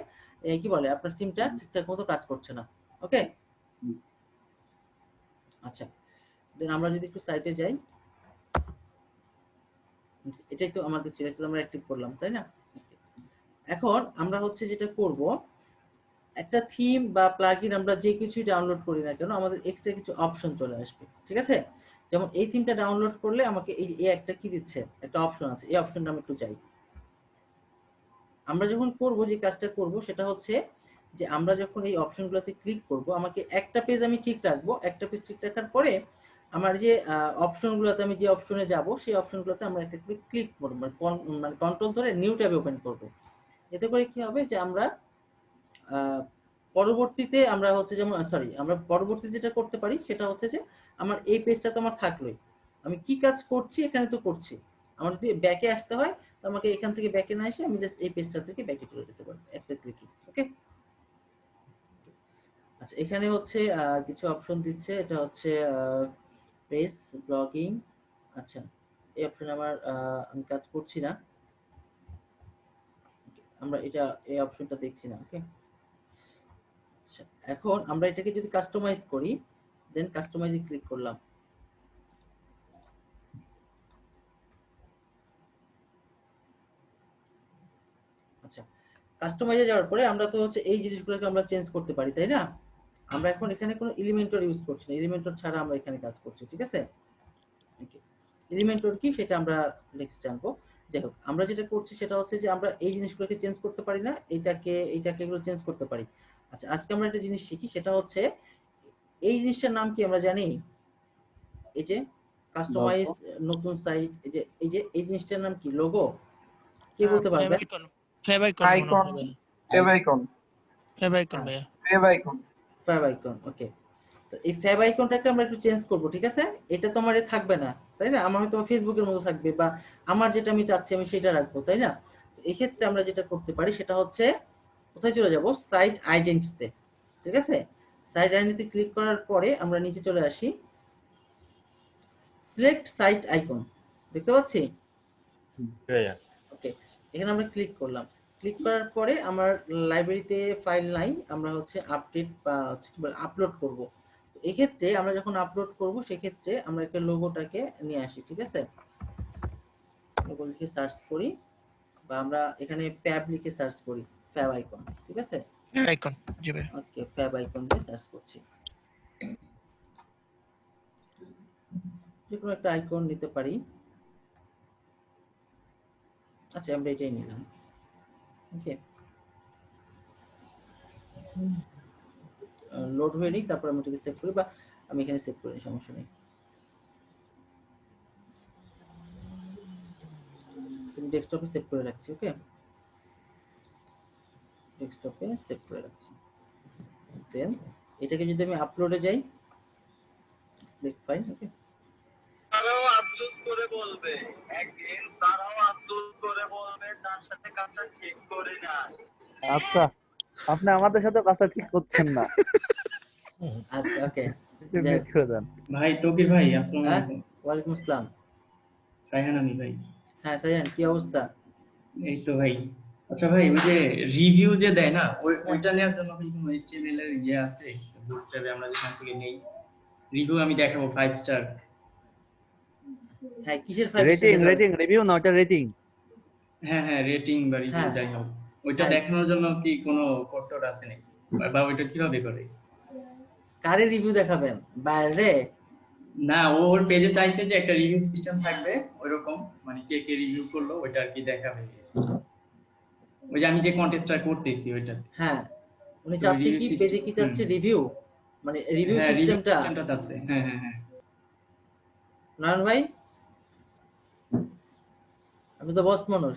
কি বলে আপনার থিমটা ঠিকঠাক মতো কাজ করছে না। ওকে, আচ্ছা দেন আমরা যদি একটু সাইটে যাই, এটাই তো আমাদের ছিল, এটা আমরা অ্যাক্টিভ করলাম তাই না? এখন আমরা হচ্ছে যেটা করব, একটা থিম বা প্লাগইন আমরা যে কিছু ডাউনলোড করি না কেন আমাদের এক্সট্রা কিছু অপশন চলে আসবে, ঠিক আছে? যেমন এই থিমটা ডাউনলোড করলে আমাকে এই একটা কি দিচ্ছে, একটা অপশন আছে, এই অপশনটা আমি একটু চাই। আমরা যখন করব যে কাজটা করব সেটা হচ্ছে যে আমরা যখন এই অপশনগুলোতে ক্লিক করব, আমাকে একটা পেজ আমি ঠিক রাখবো, একটা পেজ ঠিক রাখার পরে আমার যে অপশনগুলোতে আমি যে অপশনে যাব সেই অপশনগুলোতে আমরা একটা ক্লিক করব, মানে কন্ট্রোল ধরে নিউ ট্যাবে ওপেন করব। এতে করে কি হবে যে আমরা পরবর্তীতে আমরা হচ্ছে যেমন সরি আমরা পরবর্তীতে যেটা করতে পারি সেটা হচ্ছে যে আমার এই পেজটা তো আমার থাকলোই, আমি কি কাজ করছি এখানে তো করছি, আমার যদি ব্যাকে আসতে হয় তো আমাকে এখান থেকে ব্যাকে না এসে আমি জাস্ট এই পেজটা থেকে ব্যাকে চলে যেতে পারি একটা ক্লিকে। ওকে, আচ্ছা এখানে হচ্ছে কিছু অপশন দিচ্ছে, এটা হচ্ছে পেজ ব্লগিং। আচ্ছা এই অপশন আমার আমি কাজ করছি না, আমরা এটা এই অপশনটা দেখছি না। ওকে, আচ্ছা এখন আমরা এটাকে যদি কাস্টমাইজ করি, দেন কাস্টমাইজে ক্লিক করলাম, আচ্ছা, কাস্টমাইজে যাওয়ার পরে আমরা তো হচ্ছে এই জিনিসগুলোকে আমরা চেঞ্জ করতে পারি, তাই না? আমরা এখন এখানে কোনো এলিমেন্টর ইউজ করছি না, এলিমেন্টর ছাড়া আমরা এখানে কাজ করছি, ঠিক আছে? ওকে, এলিমেন্টর কি সেটা আমরা নেক্সট জানবো। যাই হোক, আমরা যেটা করছি সেটা হচ্ছে যে আমরা এই জিনিসগুলোকে চেঞ্জ করতে পারি না, এইটাকে এগুলো চেঞ্জ করতে পারি। আচ্ছা, আজকে আমরা একটা জিনিস শিখি, সেটা হচ্ছে এই জিনিসটার নাম কি আমরা জানি? এই যে কাস্টমাইজ নতুন সাইট, এই জিনিসটার নাম কি? লোগো? কে বলতে পারবে? Icon, fav icon, fav icon ভাইয়া। Fav icon. Fab icon, okay. তো এই ফ্যাব আইকনটাকে আমরা একটু চেঞ্জ করব, ঠিক আছে? এটা তো আমার থাকবে না, তাই না? আমার হয়তো ফেসবুকের মতো থাকবে, বা আমার যেটা আমি চাচ্ছি আমি সেটা রাখবো, তাই না? তো এই ক্ষেত্রে আমরা যেটা করতে পারি সেটা হচ্ছে কোথায় চলে যাব? সাইট আইডেন্টিটিতে, ঠিক আছে? সাইট আইডেন্টিটি ক্লিক করার পরে আমরা নিচে চলে আসি, সিলেক্ট সাইট আইকন, দেখতে পাচ্ছি? ওকে, এখানে আমরা ক্লিক করলাম। ক্লিক করার পরে আমার লাইব্রেরিতে ফাইল নাই, আমরা হচ্ছে আপডেট বা হচ্ছে কি বলে আপলোড করব। তো এই ক্ষেত্রে আমরা যখন আপলোড করব সেক্ষেত্রে আমরা একটা লোগোটাকে নিয়ে আসি, ঠিক আছে? লোগো লিখে সার্চ করি, বা আমরা এখানে ফ্যাব লিখে সার্চ করি, ফ্যাব আইকন, ঠিক আছে? ফেভ আইকন, জি ভাই। ওকে, ফ্যাব আইকন দিয়ে সার্চ করছি, যে কোনো একটা আইকন নিতে পারি। আচ্ছা, আমরা এটাই নিলাম। ওকে, লোড হয়ে নিক, তারপর আমি এটাকে সেভ করি, বা আমি এখানে সেভ করি, সমস্যা নেই। ডেস্কটপে সেভ করে রাখছি, ওকে, ডেস্কটপে সেভ করে রাখছি। দেন এটাকে যদি আমি আপলোডে যাই, সিলেক্ট ফাইল, ওকে, তারাও আব্দুল করে বলবে, একদিন তারাও আব্দুল করে বলবে তার সাথে কাজটা ঠিক করে না। আচ্ছা, আপনি আমাদের সাথে কাজটা ঠিক করছেন না। আচ্ছা, ওকে, একটু মিউট করে দেন। ভাই তৌকির ভাই, আসসালামু আলাইকুম। ওয়ালাইকুম আসসালাম। সাইহান আমি ভাই। হ্যাঁ সাইয়ান, কি অবস্থা? এই তো ভাই। আচ্ছা ভাই, ওই যে রিভিউ যে দেয় না, ওইটা নেওয়ার জন্য কি কোনো HTML এর ইয়ে আছে? বুটস্ট্র্যাপে আমরা যেখান থেকে নেই রিভিউ, আমি দেখাবো 5 স্টার। হ্যাঁ, কিসের ফাইল? রেটিং রিভিউ না, ওটা রেটিং। হ্যাঁ, রেটিং বা রিভিউ হ্যাঁ। যাই হোক, ওইটা হ্যাঁ। দেখানোর জন্য কি কোনো কোড আছে নাকি, বা ওইটা কিভাবে করে? কারে রিভিউ দেখাবেন? বাইরে? না, ওর পেজে চাইছে যে একটা রিভিউ সিস্টেম থাকবে ওইরকম, মানে কে কে রিভিউ করলো ওইটা আর কি দেখাবে। ওই যে আমি যে কন্টেস্টটা করতেছি ওইটা। হ্যাঁ, উনি তো চাচ্ছে review কি, system- পেজে কি চাচ্ছে? রিভিউ, মানে রিভিউ হ্যাঁ, রিভিউ সিস্টেমটা। সিস্টেমটা চাচ্ছে। হ্যাঁ। নারায়ণ ভাই, আমি তো বস মানুষ,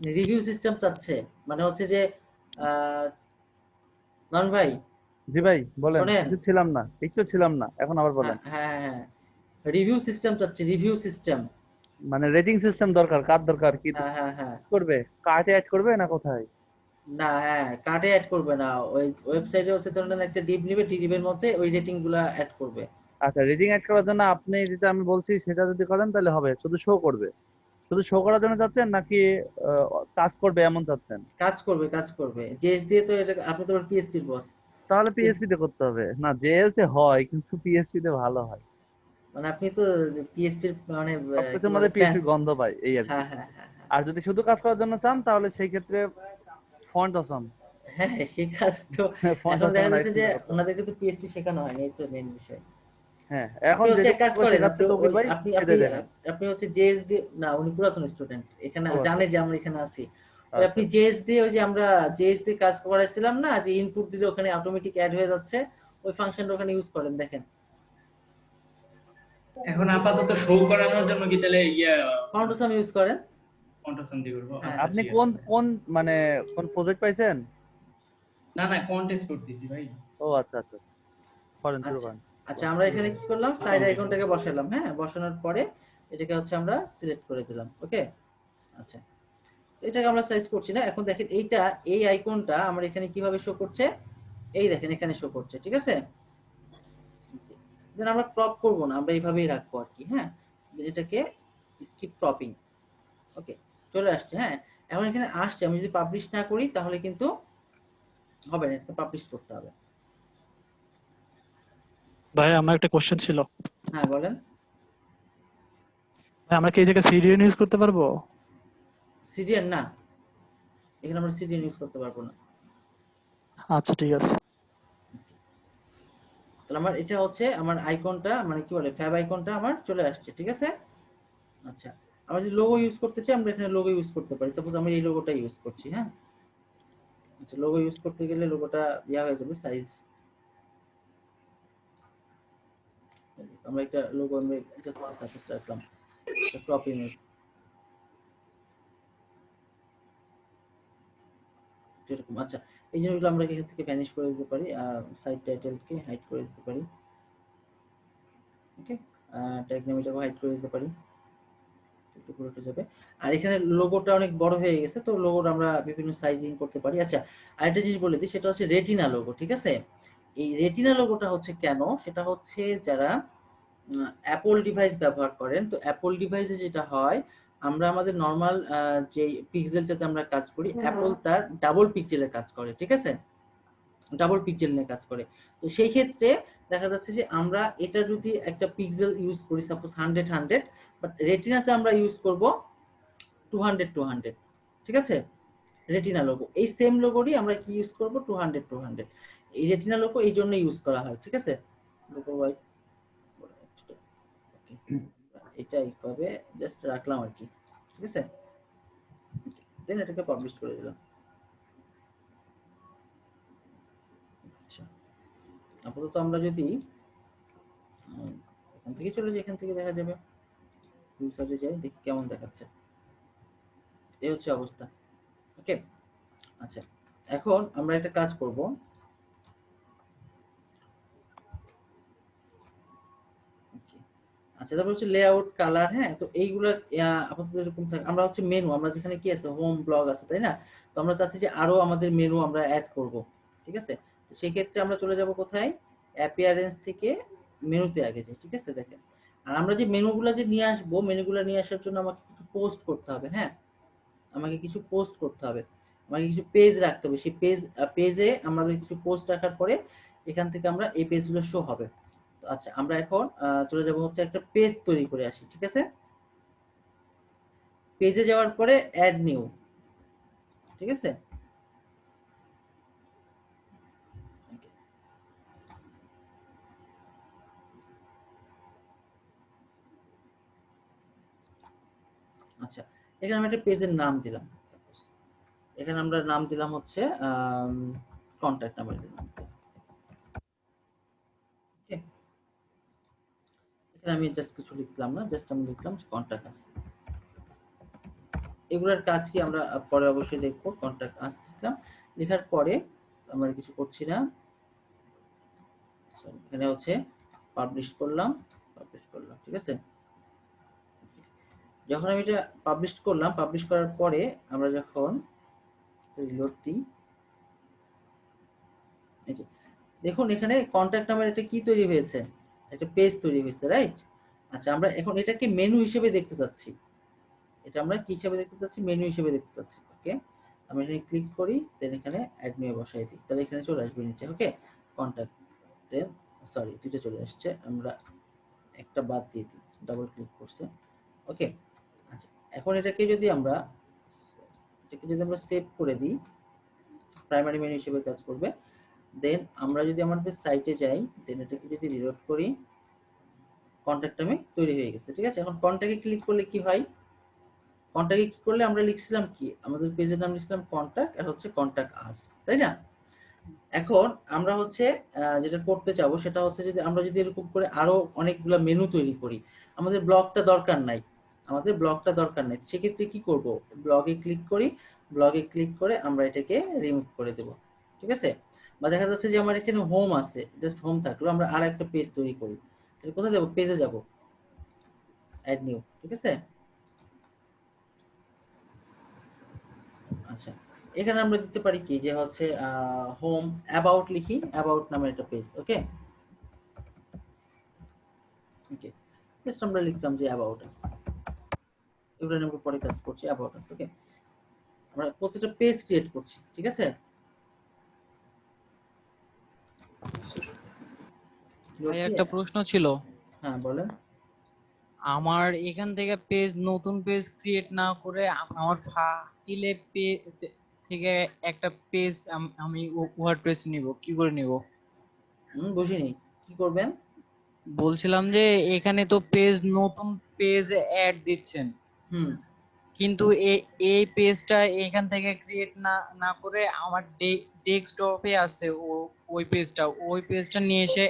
রিভিউ সিস্টেম চাচ্ছে, মানে হচ্ছে যে নারায়ণ ভাই, জি ভাই বলেন। শোনেন। একটু ছিলাম না, এখন আবার বলেন। হ্যাঁ, রিভিউ সিস্টেম চাচ্ছে, রিভিউ সিস্টেম। মানে রেটিং সিস্টেম দরকার, কার দরকার, কি হ্যাঁ। করবে? কার্টে অ্যাড করবে না কোথায়? না, হ্যাঁ, কার্ডে অ্যাড করবে না, ওই ওয়েবসাইটে হচ্ছে ধরেন একটা ডিপ নিবে, ডিপের মধ্যে ওই রেটিং গুলা অ্যাড করবে। আচ্ছা, রেটিং অ্যাড করার জন্য আপনি যেটা আমি বলছি সেটা যদি করেন তাহলে হবে, শুধু শো করবে। শুধু শো করার জন্য চাচ্ছেন নাকি কাজ করবে এমন চাচ্ছেন? কাজ করবে। জেএস দিয়ে তো এটা, আপনি তো পিএসপির বস, তাহলে পিএইচপি তে করতে হবে না। জেএস তে হয় কিন্তু পিএইচপি তে ভালো হয়। মানে আপনি তো পিএসপির মানে সবকিছুর মধ্যে পিএইচপি গন্ধ পাই, এই আর কি। হ্যাঁ। আর যদি শুধু কাজ করার জন্য চান তাহলে সেই ক্ষেত্রে ফন্ট অসম। হ্যাঁ, সেই কাজ তো ফন্ট এখন দেখা অসম যাচ্ছে যে ওনাদেরকে তো পিএসপি শেখানো হয়নি, এই তো মেইন বিষয়। হ্যাঁ, আপনি এখন হচ্ছে যে এক কাজ করেন, শেখাচ্ছে তৌকির ভাই আপনি সেটা দেখেন। আপনি হচ্ছে জেএস দিয়ে, না উনি পুরাতন স্টুডেন্ট, এখানে ও আচ্ছা। জানে যে আমরা এখানে আছি। তো আচ্ছা। আপনি জেএস দিয়ে, ওই যে আমরা জেএস দিয়ে কাজ করাইছিলাম না, যে ইনপুট দিলে ওখানে অটোমেটিক অ্যাড হয়ে যাচ্ছে, ওই ফাংশনটা ওখানে ইউজ করেন, দেখেন। এখন আপাতত শো করানোর জন্য কি তাহলে ফাউন্ডেশন ইউজ করেন। কন্টেস্ট দিয়ে করব? হ্যাঁ। আপনি কোন মানে কোন প্রজেক্ট পাইছেন? না, কন্টেস্ট করতেছি ভাই। ও আচ্ছা, করেন, শুরু করেন। আচ্ছা, আমরা এখানে কি করলাম, সাইড আইকনটাকে বসালাম। হ্যাঁ, বসানোর পরে এটাকে হচ্ছে আমরা সিলেক্ট করে দিলাম, ওকে। আচ্ছা, এটাকে আমরা সাইজ করছি না। এখন দেখেন এই আইকনটা আমার এখানে কিভাবে শো করছে, এই দেখেন এখানে শো করছে, ঠিক আছে? দেন আমরা ক্রপ করব না, আমরা এইভাবেই রাখবো আর কি। হ্যাঁ, এটাকে স্কিপ ক্রপিং, ওকে, চলে আসছে। হ্যাঁ, এখন এখানে আসছে, আমি যদি পাবলিশ না করি তাহলে কিন্তু হবে না, এটা পাবলিশ করতে হবে। ভাই আমার একটা কোশ্চেন ছিল। হ্যাঁ বলেন। ভাই আমরা কি এই জায়গায় সিডিএন ইউজ করতে পারবো? সিডিএন না, এখানে আমরা সিডিএন ইউজ করতে পারবো না। আচ্ছা ঠিক আছে। তাহলে আমার এটা হচ্ছে আমার আইকনটা মানে কি বলে ফ্যাব আইকনটা আমার চলে আসছে, ঠিক আছে। আচ্ছা আমরা যদি লোগো ইউজ করতে চাই আমরা এখানে লোগো ইউজ করতে পারি। সাপোজ আমি এই লোগোটা ইউজ করছি, হ্যাঁ। আচ্ছা লোগো ইউজ করতে গেলে লোগোটা ইয়া হয়ে যাবে সাইজ। আমরা একটা লোগো আমরা জাস্ট সাপোজ রাখলাম টপ ইমেজ যেরকম। আচ্ছা এই জিনিসগুলো আমরা এখান থেকে ভ্যানিশ করে দিতে পারি, সাইট টাইটেলকে হাইড করে দিতে পারি, ওকে। ট্যাগ নেম এটাকে হাইড করে দিতে পারি, একটু পুরোটা যাবে। আর এখানে লোগোটা অনেক বড় হয়ে গেছে, তো লোগোটা আমরা বিভিন্ন সাইজিং করতে পারি। আচ্ছা আরেকটা জিনিস বলে দিই, সেটা হচ্ছে রেটিনা লোগো, ঠিক আছে। এই রেটিনা লোগোটা হচ্ছে কেন, সেটা হচ্ছে যারা অ্যাপল ডিভাইস ব্যবহার করেন, তো অ্যাপল ডিভাইসে যেটা হয় আমরা আমাদের নর্মাল যে পিক্সেলটাতে আমরা কাজ করি, অ্যাপল তার ডাবল পিক্সেলের কাজ করে, ঠিক আছে, ডাবল পিক্সেল নিয়ে কাজ করে। তো সেই ক্ষেত্রে দেখা যাচ্ছে যে আমরা এটা যদি একটা পিক্সেল ইউজ করি সাপোজ 100 বাট রেটিনাতে আমরা ইউজ করব 200 ঠিক আছে। রেটিনা লোগো এই সেম লোগোরই আমরা কি ইউজ করব 200 এই রেটিনা লোগো এই জন্য ইউজ করা হয়, ঠিক আছে। এটা এইভাবে জাস্ট রাখলাম আর কি, ঠিক আছে। দেন এটাকে পাবলিশ করে দিলাম। আচ্ছা আপাতত আমরা যদি এখান থেকে চলে যাই, এখান থেকে দেখা যাবে ইউজারে যাই দেখি কেমন দেখাচ্ছে। এই হচ্ছে অবস্থা, ওকে। আচ্ছা এখন আমরা একটা কাজ করব, আচ্ছা তারপর হচ্ছে লেআউট কালার, হ্যাঁ। তো এইগুলা আপাতত এরকম থাকে। আমরা হচ্ছে মেনু, আমরা যেখানে কি আছে হোম ব্লগ আছে তাই না, তো আমরা চাচ্ছি যে আরো আমাদের মেনু আমরা অ্যাড করব, ঠিক আছে। তো সেই ক্ষেত্রে আমরা চলে যাব কোথায়, অ্যাপিয়ারেন্স থেকে মেনুতে আগে যাই, ঠিক আছে। দেখেন আর আমরা যে মেনুগুলো যে নিয়ে আসবো, মেনুগুলো নিয়ে আসার জন্য আমাকে কিছু পোস্ট করতে হবে, হ্যাঁ। আমাকে কিছু পোস্ট করতে হবে, আমাকে কিছু পেজ রাখতে হবে। সেই পেজে আমাদের কিছু পোস্ট রাখার পরে এখান থেকে আমরা এই পেজগুলো শো হবে। আচ্ছা আমরা এখন চলে যাব হচ্ছে একটা পেজ তৈরি করে আসি, ঠিক আছে। পেজে যাওয়ার পরে অ্যাড নিউ, ঠিক আছে। আচ্ছা এখানে আমি একটা পেজের নাম দিলাম, এখানে আমরা নাম দিলাম হচ্ছে কন্ট্যাক্ট নাম্বার দিলাম, ওকে। এখানে আমি জাস্ট কিছু লিখলাম না, জাস্ট আমি লিখলাম কন্ট্যাক্ট আস। এগুলোর কাজ কি আমরা পরে অবশ্যই দেখবো। কন্ট্যাক্ট আস লিখলাম, লেখার পরে আমরা কিছু করছি না, এখানে হচ্ছে পাবলিশ করলাম, ঠিক আছে। যখন আমি এটা পাবলিশ করলাম, পাবলিশ করার পরে আমরা যখন রিলোড দিই, এই যে দেখুন এখানে কন্ট্যাক্ট নাম্বার এটা কি তৈরি হয়েছে, একটা পেজ তৈরি হয়েছে, রাইট। আচ্ছা আমরা এখন এটাকে মেনু হিসেবে দেখতে চাচ্ছি, এটা আমরা কি হিসেবে দেখতে চাচ্ছি, মেনু হিসেবে দেখতে চাচ্ছি, ওকে। আমি এখানে ক্লিক করি, দেন এখানে অ্যাড নিউ বসাই দিই, তাহলে এখানে চলে আসবে নিচে, ওকে। কন্ট্যাক্ট দেন সরি দুটো চলে আসছে, আমরা একটা বাদ দিয়ে দিই, ডাবল ক্লিক করছে, ওকে। আচ্ছা এখন এটাকে যদি আমরা সেভ করে দিই, প্রাইমারি মেনু হিসেবে কাজ করবে। দেন আমরা যদি আমাদের সাইটে যাই, দেন এটাকে যদি রিলোড করি, কন্ট্যাক্ট নামে তৈরি হয়ে গেছে, ঠিক আছে। এখন কন্ট্যাক্টে ক্লিক করলে কি হয়, কন্ট্যাক্টে কি করলে আমরা লিখছিলাম কি, আমাদের পেজের নাম লিখছিলাম কন্ট্যাক্ট, আর হচ্ছে কন্ট্যাক্ট আস, তাই না। এখন আমরা হচ্ছে যেটা করতে চাবো সেটা হচ্ছে যদি আমরা যদি এরকম করে আরো অনেকগুলো মেনু তৈরি করি, আমাদের ব্লগটা দরকার নাই, সেক্ষেত্রে কি করব, ব্লগে ক্লিক করি, ব্লগে ক্লিক করে আমরা এটাকে রিমুভ করে দেব, ঠিক আছে। বা দেখা যাচ্ছে যে আমার এখানে হোম আছে, জাস্ট হোম থাকলো, আমরা আর একটা পেজ তৈরি করি, কোথায় যাব, পেজে যাব, অ্যাড নিউ, ঠিক আছে। আচ্ছা এখানে আমরা দিতে পারি কি যে হচ্ছে হোম অ্যাবাউট লিখি, অ্যাবাউট নামের একটা পেজ, ওকে। ওকে জাস্ট আমরা লিখলাম যে অ্যাবাউট আস, এগুলো নিয়ে আমরা পরে কাজ করছি, অ্যাবাউট আস, ওকে। আমরা প্রত্যেকটা পেজ ক্রিয়েট করছি, ঠিক আছে। ভাই একটা প্রশ্ন ছিল। হ্যাঁ বলেন। আমার এখান থেকে পেজ, নতুন পেজ ক্রিয়েট না করে আমার ফাইলে থেকে একটা পেজ আমি ওয়ার্ডপ্রেস নিব, কি করে নিব? বুঝিনি, কি করবেন? বলছিলাম যে এখানে তো পেজ, নতুন পেজ অ্যাড দিচ্ছেন, হুম কিন্তু এই পেজটা এখান থেকে ক্রিয়েট না করে আমার ডেস্কটপে আছে ওই পেজটা নিয়ে এসে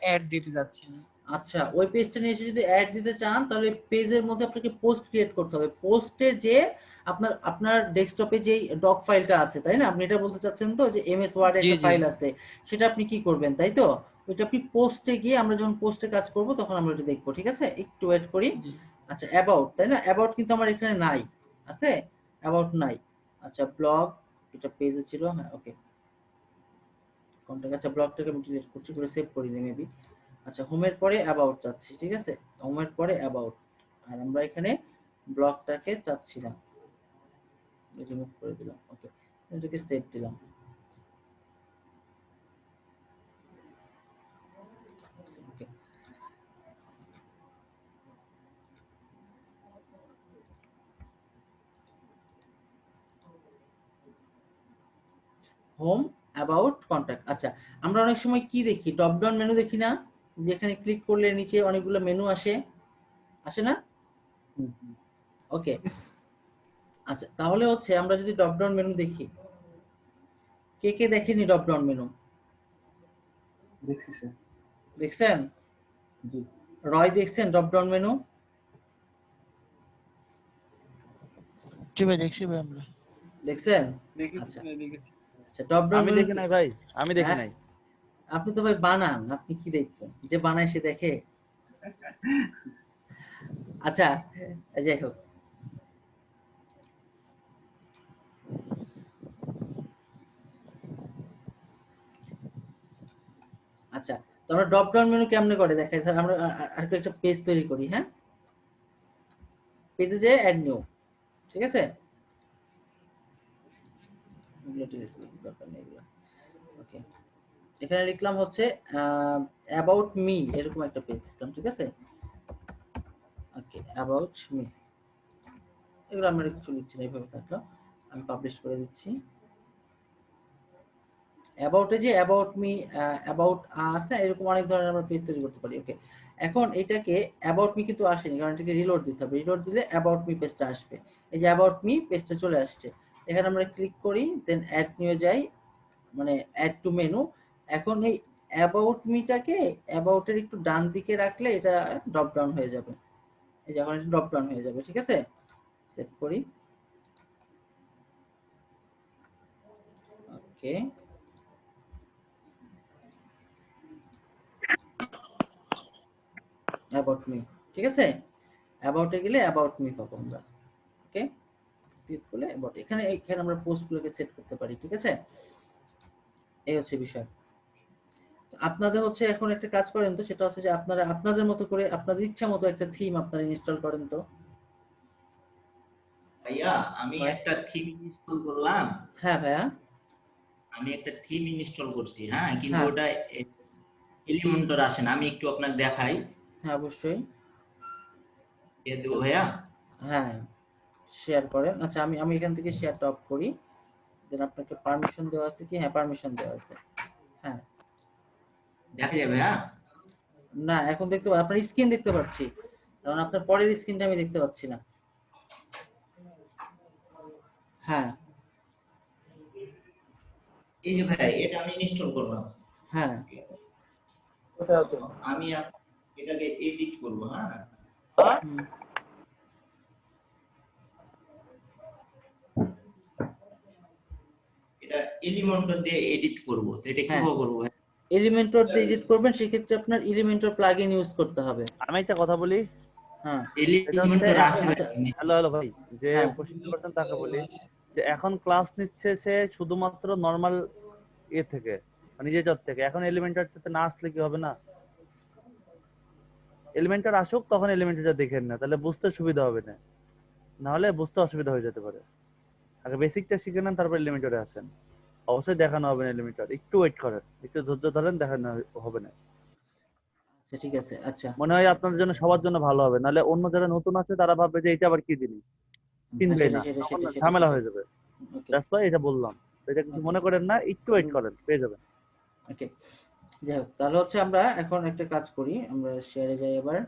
অ্যাড দিতে যাচ্ছেন। আচ্ছা, ওই পেজটা নিয়ে এসে যদি অ্যাড দিতে চান তাহলে পেজের মধ্যে আপনাকে পোস্ট ক্রিয়েট করতে হবে। পোস্টে যে আপনার ডেস্কটপে যেই ডক ফাইলটা আছে, তাই না? আপনি এটা বলতে চাচ্ছেন তো যে এমএস ওয়ার্ডে জি একটা জি ফাইল আছে, সেটা আপনি কি করবেন, তাই তো? ওইটা আপনি পোস্টে গিয়ে, আমরা যখন পোস্টে কাজ করব তখন আমরা এটা দেখবো, ঠিক আছে? একটু ওয়েট করি। জি। আচ্ছা, অ্যাবাউট, তাই না? অ্যাবাউট কিন্তু আমার এখানে নাই, আছে? অ্যাবাউট নাই। আচ্ছা, ব্লগ, এটা পেজে ছিল, হ্যাঁ ওকে। কন্টাক্ট, আচ্ছা ব্লগটাকে আমি ডিলিট করছি, করে সেভ করি নি মেবি। আচ্ছা, হোমের পরে অ্যাবাউট চাচ্ছি, ঠিক আছে? হোমের পরে অ্যাবাউট, আর আমরা এখানে ব্লগটাকে চাচ্ছি না, রিমুভ করে দিলাম। ওকে, এটাকে সেভ দিলাম। ওকে, হোম, অ্যাবাউট, কন্টাক্ট। আচ্ছা, আমরা অনেক সময় কি দেখি, ড্রপ ডাউন মেনু দেখি না, যেখানে ক্লিক করলে নিচে অনেকগুলো মেনু আসে, আসে না? ওকে, আচ্ছা তাহলে হচ্ছে আমরা যদি ড্রপ ডাউন মেনু দেখি, কে কে দেখেনি ড্রপ ডাউন মেনু? দেখছি স্যার। দেখছেন? জি। রয় দেখছেন ড্রপ ডাউন মেনু? জি ভাই, দেখছি ভাই আমরা। দেখছেন? আচ্ছা আচ্ছা, ড্রপ ডাউন আমি মেনু দেখি নাই ভাই, আমি দেখি হ্যাঁ? নাই। আপনি তো ভাই বানান, আপনি কি দেখবেন? যে বানায় সে দেখে। আচ্ছা, যাই হোক, আচ্ছা তো আমরা ড্রপ ডাউন মেনু কেমনে করে দেখাই, স্যার আমরা আরেকটু একটা পেজ তৈরি করি, হ্যাঁ? পেজে যে অ্যাড নিউ, ঠিক আছে? ওকে, এখানে লিখলাম হচ্ছে অ্যাবাউট মি, এরকম একটা পেজ লিখলাম, ঠিক আছে? ওকে, অ্যাবাউট মি, এগুলো আমরা কিছু লিখছি না, এইভাবে থাকলো। আমি পাবলিশ করে দিচ্ছি। অ্যাবাউটে যে অ্যাবাউট মি, অ্যাবাউট আস, এরকম অনেক ধরনের আমরা পেজ তৈরি করতে পারি। ওকে, এখন এটাকে অ্যাবাউট মি কিন্তু আসেনি, কারণ এটাকে রিলোড দিতে হবে। রিলোড দিলে অ্যাবাউট মি পেজটা আসবে। এই যে অ্যাবাউট মি পেজটা চলে আসছে, এখানে আমরা ক্লিক করি, দেন অ্যাড নিয়ে যাই, মানে অ্যাড টু মেনু। এখন এই অ্যাবাউট মিটাকে অ্যাবাউটের একটু ডান দিকে রাখলে এটা ড্রপ ডাউন হয়ে যাবে। এই যে এখন এটা ড্রপ ডাউন হয়ে যাবে, ঠিক আছে? সেভ করি। ওকে, অ্যাবাউট মি, ঠিক আছে? অ্যাবাউটে গেলে অ্যাবাউট মি পাবো আমরা। ওকে, ক্লিক করলে অ্যাবাউট, এখানে আমরা পোস্টগুলোকে সেট করতে পারি, ঠিক আছে? এই হচ্ছে বিষয়। আপনাদের হচ্ছে এখন একটা কাজ করেন তো, সেটা হচ্ছে যে আপনারা আপনাদের মতো করে, আপনাদের ইচ্ছা মতো একটা থিম আপনারা ইনস্টল করেন তো। ভাইয়া আমি একটা থিম ইনস্টল করলাম। হ্যাঁ ভাইয়া, আমি একটা থিম ইনস্টল করছি, হ্যাঁ, কিন্তু হ্যাঁ ওটা এলিমেন্টর আসে না। আমি একটু আপনাকে দেখাই। হ্যাঁ অবশ্যই, দিয়ে দেবো ভাইয়া। হ্যাঁ শেয়ার করেন। আচ্ছা, আমি এখান থেকে শেয়ারটা অফ করি, দেন আপনাকে পারমিশন দেওয়া আছে কি? হ্যাঁ পারমিশন দেওয়া আছে। হ্যাঁ, দেখা যায় ভাইয়া? না এখন দেখতে পাচ্ছি, আপনার স্ক্রিন দেখতে পাচ্ছি, কারণ আপনার পরের স্ক্রিনটা আমি দেখতে পাচ্ছি না। হ্যাঁ এই যে ভাইয়া, এটা আমি ইনস্টল করলাম। হ্যাঁ, আমি এটাকে এডিট করব, হ্যাঁ। এটা এলিমেন্টর দিয়ে এডিট করব, তো এটা কিভাবে করব ভাই? এলিমেন্টর দিয়ে এডিট করবেন, সেক্ষেত্রে আপনার এলিমেন্টর প্লাগইন ইউজ করতে হবে। আমি একটা কথা বলি, হ্যাঁ এলিমেন্টর আসে না। হ্যালো ভাই, যে হ্যাঁ। কোশ্চেন করতেন তাকে বলি যে এখন ক্লাস নিচ্ছে সে শুধুমাত্র নরমাল থেকে, নিজের জব থেকে। এখন এলিমেন্টার না আসলে কি হবে? না, এলিমেন্টার আসুক, তখন এলিমেন্টারটা দেখেন না, তাহলে বুঝতে সুবিধা হবে না, না হলে বুঝতে অসুবিধা হয়ে যেতে পারে। আগে বেসিকটা শিখে নেন, তারপর এলিমেন্টারে আসেন। অবশ্যই দেখানো হবে না এলিমেন্টার, একটু ওয়েট করেন, একটু ধৈর্য ধরেন, দেখানো হবে না। আচ্ছা ঠিক আছে, আচ্ছা মনে হয় আপনাদের জন্য, সবার জন্য ভালো হবে, নাহলে অন্য যারা নতুন আছে তারা ভাববে যে এটা আবার কি জিনিস, চিনবে না, তখন ঝামেলা হয়ে যাবে। ওকে দ্যাটস ওয়াই এটা বললাম। তো এটা কিছু মনে করেন না, একটু ওয়েট করেন, পেয়ে যাবেন। ওকে যাই হোক, তাহলে হচ্ছে আমরা এখন একটা কাজ করি, আমরা শেয়ারে যাই এবার।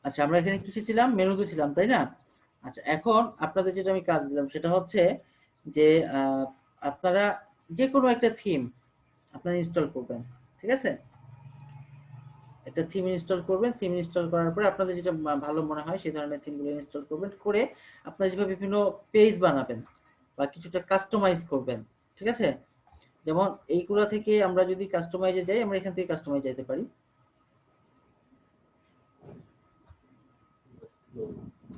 আচ্ছা আমরা এখানে কিসে ছিলাম, মেনুতে ছিলাম তাই না? আচ্ছা এখন আপনাদের যেটা আমি কাজ দিলাম সেটা হচ্ছে যে আপনারা যে কোনো একটা থিম আপনারা ইনস্টল করবেন, ঠিক আছে? একটা থিম ইনস্টল করবেন, থিম ইনস্টল করার পরে আপনাদের যেটা ভালো মনে হয় সেই ধরনের থিমগুলো ইনস্টল করবেন, করে আপনারা যেভাবে বিভিন্ন পেজ বানাবেন বা কিছুটা কাস্টমাইজ করবেন, ঠিক আছে? যেমন এইগুলা থেকে আমরা যদি কাস্টমাইজে যাই, আমরা এখান থেকে কাস্টমাইজ যেতে পারি।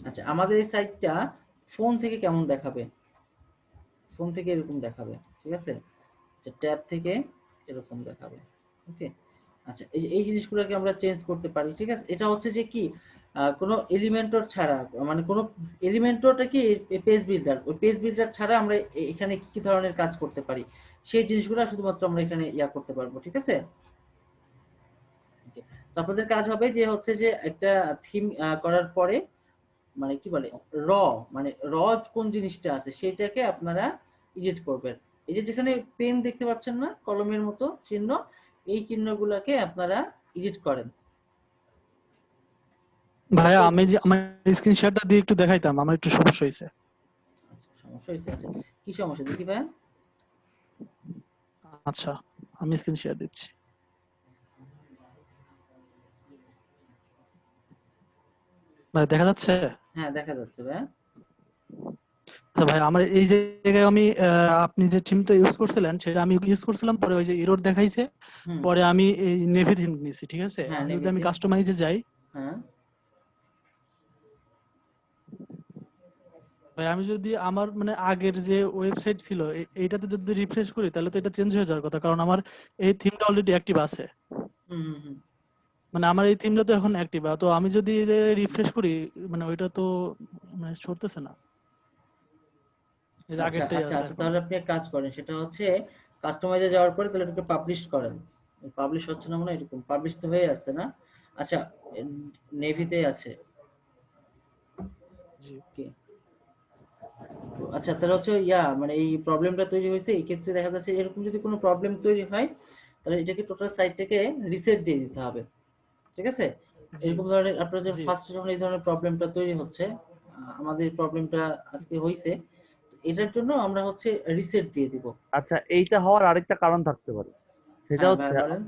আচ্ছা আমাদের এই সাইটটা ফোন থেকে কেমন দেখাবে, ফোন থেকে এরকম দেখাবে, ঠিক আছে? ট্যাব থেকে এরকম দেখাবে, ওকে। আচ্ছা এই জিনিসগুলোকে আমরা চেঞ্জ করতে পারি, ঠিক আছে? এটা হচ্ছে যে কি কোনো এলিমেন্টর ছাড়া, মানে কোনো এলিমেন্টরটা কি পেজ বিল্ডার, ওই পেজ বিল্ডার ছাড়া আমরা এখানে কি কি ধরনের কাজ করতে পারি সেই জিনিসগুলো শুধুমাত্র আমরা এখানে করতে পারবো, ঠিক আছে? তো আপনাদের কাজ হবে যে হচ্ছে যে একটা থিম করার পরে মানে কি বলে র, মানে র কোন জিনিসটা আছে সেটাকে আপনারা এডিট করবেন। এই যে যেখানে পেন দেখতে পাচ্ছেন না কলমের মতো চিহ্ন, এই চিহ্নগুলোকে আপনারা এডিট করেন। ভাইয়া আমি যে আমার স্ক্রিন শেয়ারটা দিয়ে একটু দেখাইতাম, আমার একটু সমস্যা হয়েছে। সমস্যা হয়েছে? আচ্ছা কি সমস্যা দেখি ভাই? আচ্ছা আমি স্ক্রিন শেয়ার দিচ্ছি। ভাই দেখা যাচ্ছে? হ্যাঁ দেখা যাচ্ছে ভাই। আচ্ছা ভাই আমার এই জায়গায় আমি আপনি যে থিমটা ইউজ করছিলেন সেটা আমি ইউজ করছিলাম, পরে ওই যে এরর দেখাইছে, পরে আমি এই নেভি থিম নিয়েছি, ঠিক আছে? হ্যাঁ যদি আমি কাস্টমাইজে যাই, হ্যাঁ ভাই আমি যদি আমার মানে আগের যে ওয়েবসাইট ছিল এইটাতে যদি রিফ্রেশ করি তাহলে তো এটা চেঞ্জ হয়ে যাওয়ার কথা, কারণ আমার এই থিমটা অলরেডি অ্যাক্টিভ আছে। মানে আমার এই থিমটা তো এখন অ্যাক্টিভ, তো আমি যদি রিফ্রেশ করি মানে ওইটা তো মানে চলতেছে না, এর আচ্ছা আগেরটাই আচ্ছা আছে আচ্ছা এখন। তাহলে আপনি এক কাজ করেন, সেটা হচ্ছে কাস্টমাইজে যাওয়ার পরে তাহলে এটাকে পাবলিশ করেন। পাবলিশ হচ্ছে না মনে হয়, এরকম পাবলিশ তো হয়ে আছে না? আচ্ছা নেভিতে আছে। জি আচ্ছা তাহলে হচ্ছে মানে এই প্রবলেমটা তৈরি হয়েছে, এই ক্ষেত্রে দেখা যাচ্ছে এরকম যদি কোনো প্রবলেম তৈরি হয় তাহলে এটাকে টোটাল সাইটটাকে রিসেট দিয়ে দিতে হবে, ঠিক আছে? এরকম ধরনের আপনার যে ফার্স্ট যখন এই ধরনের প্রবলেমটা তৈরি হচ্ছে, আমাদের প্রবলেমটা আজকে হয়েছে, এটার জন্য আমরা হচ্ছে রিসেট দিয়ে দিব। আচ্ছা এইটা হওয়ার আরেকটা কারণ থাকতে পারে, সেটা হ্যাঁ হচ্ছে বলেন।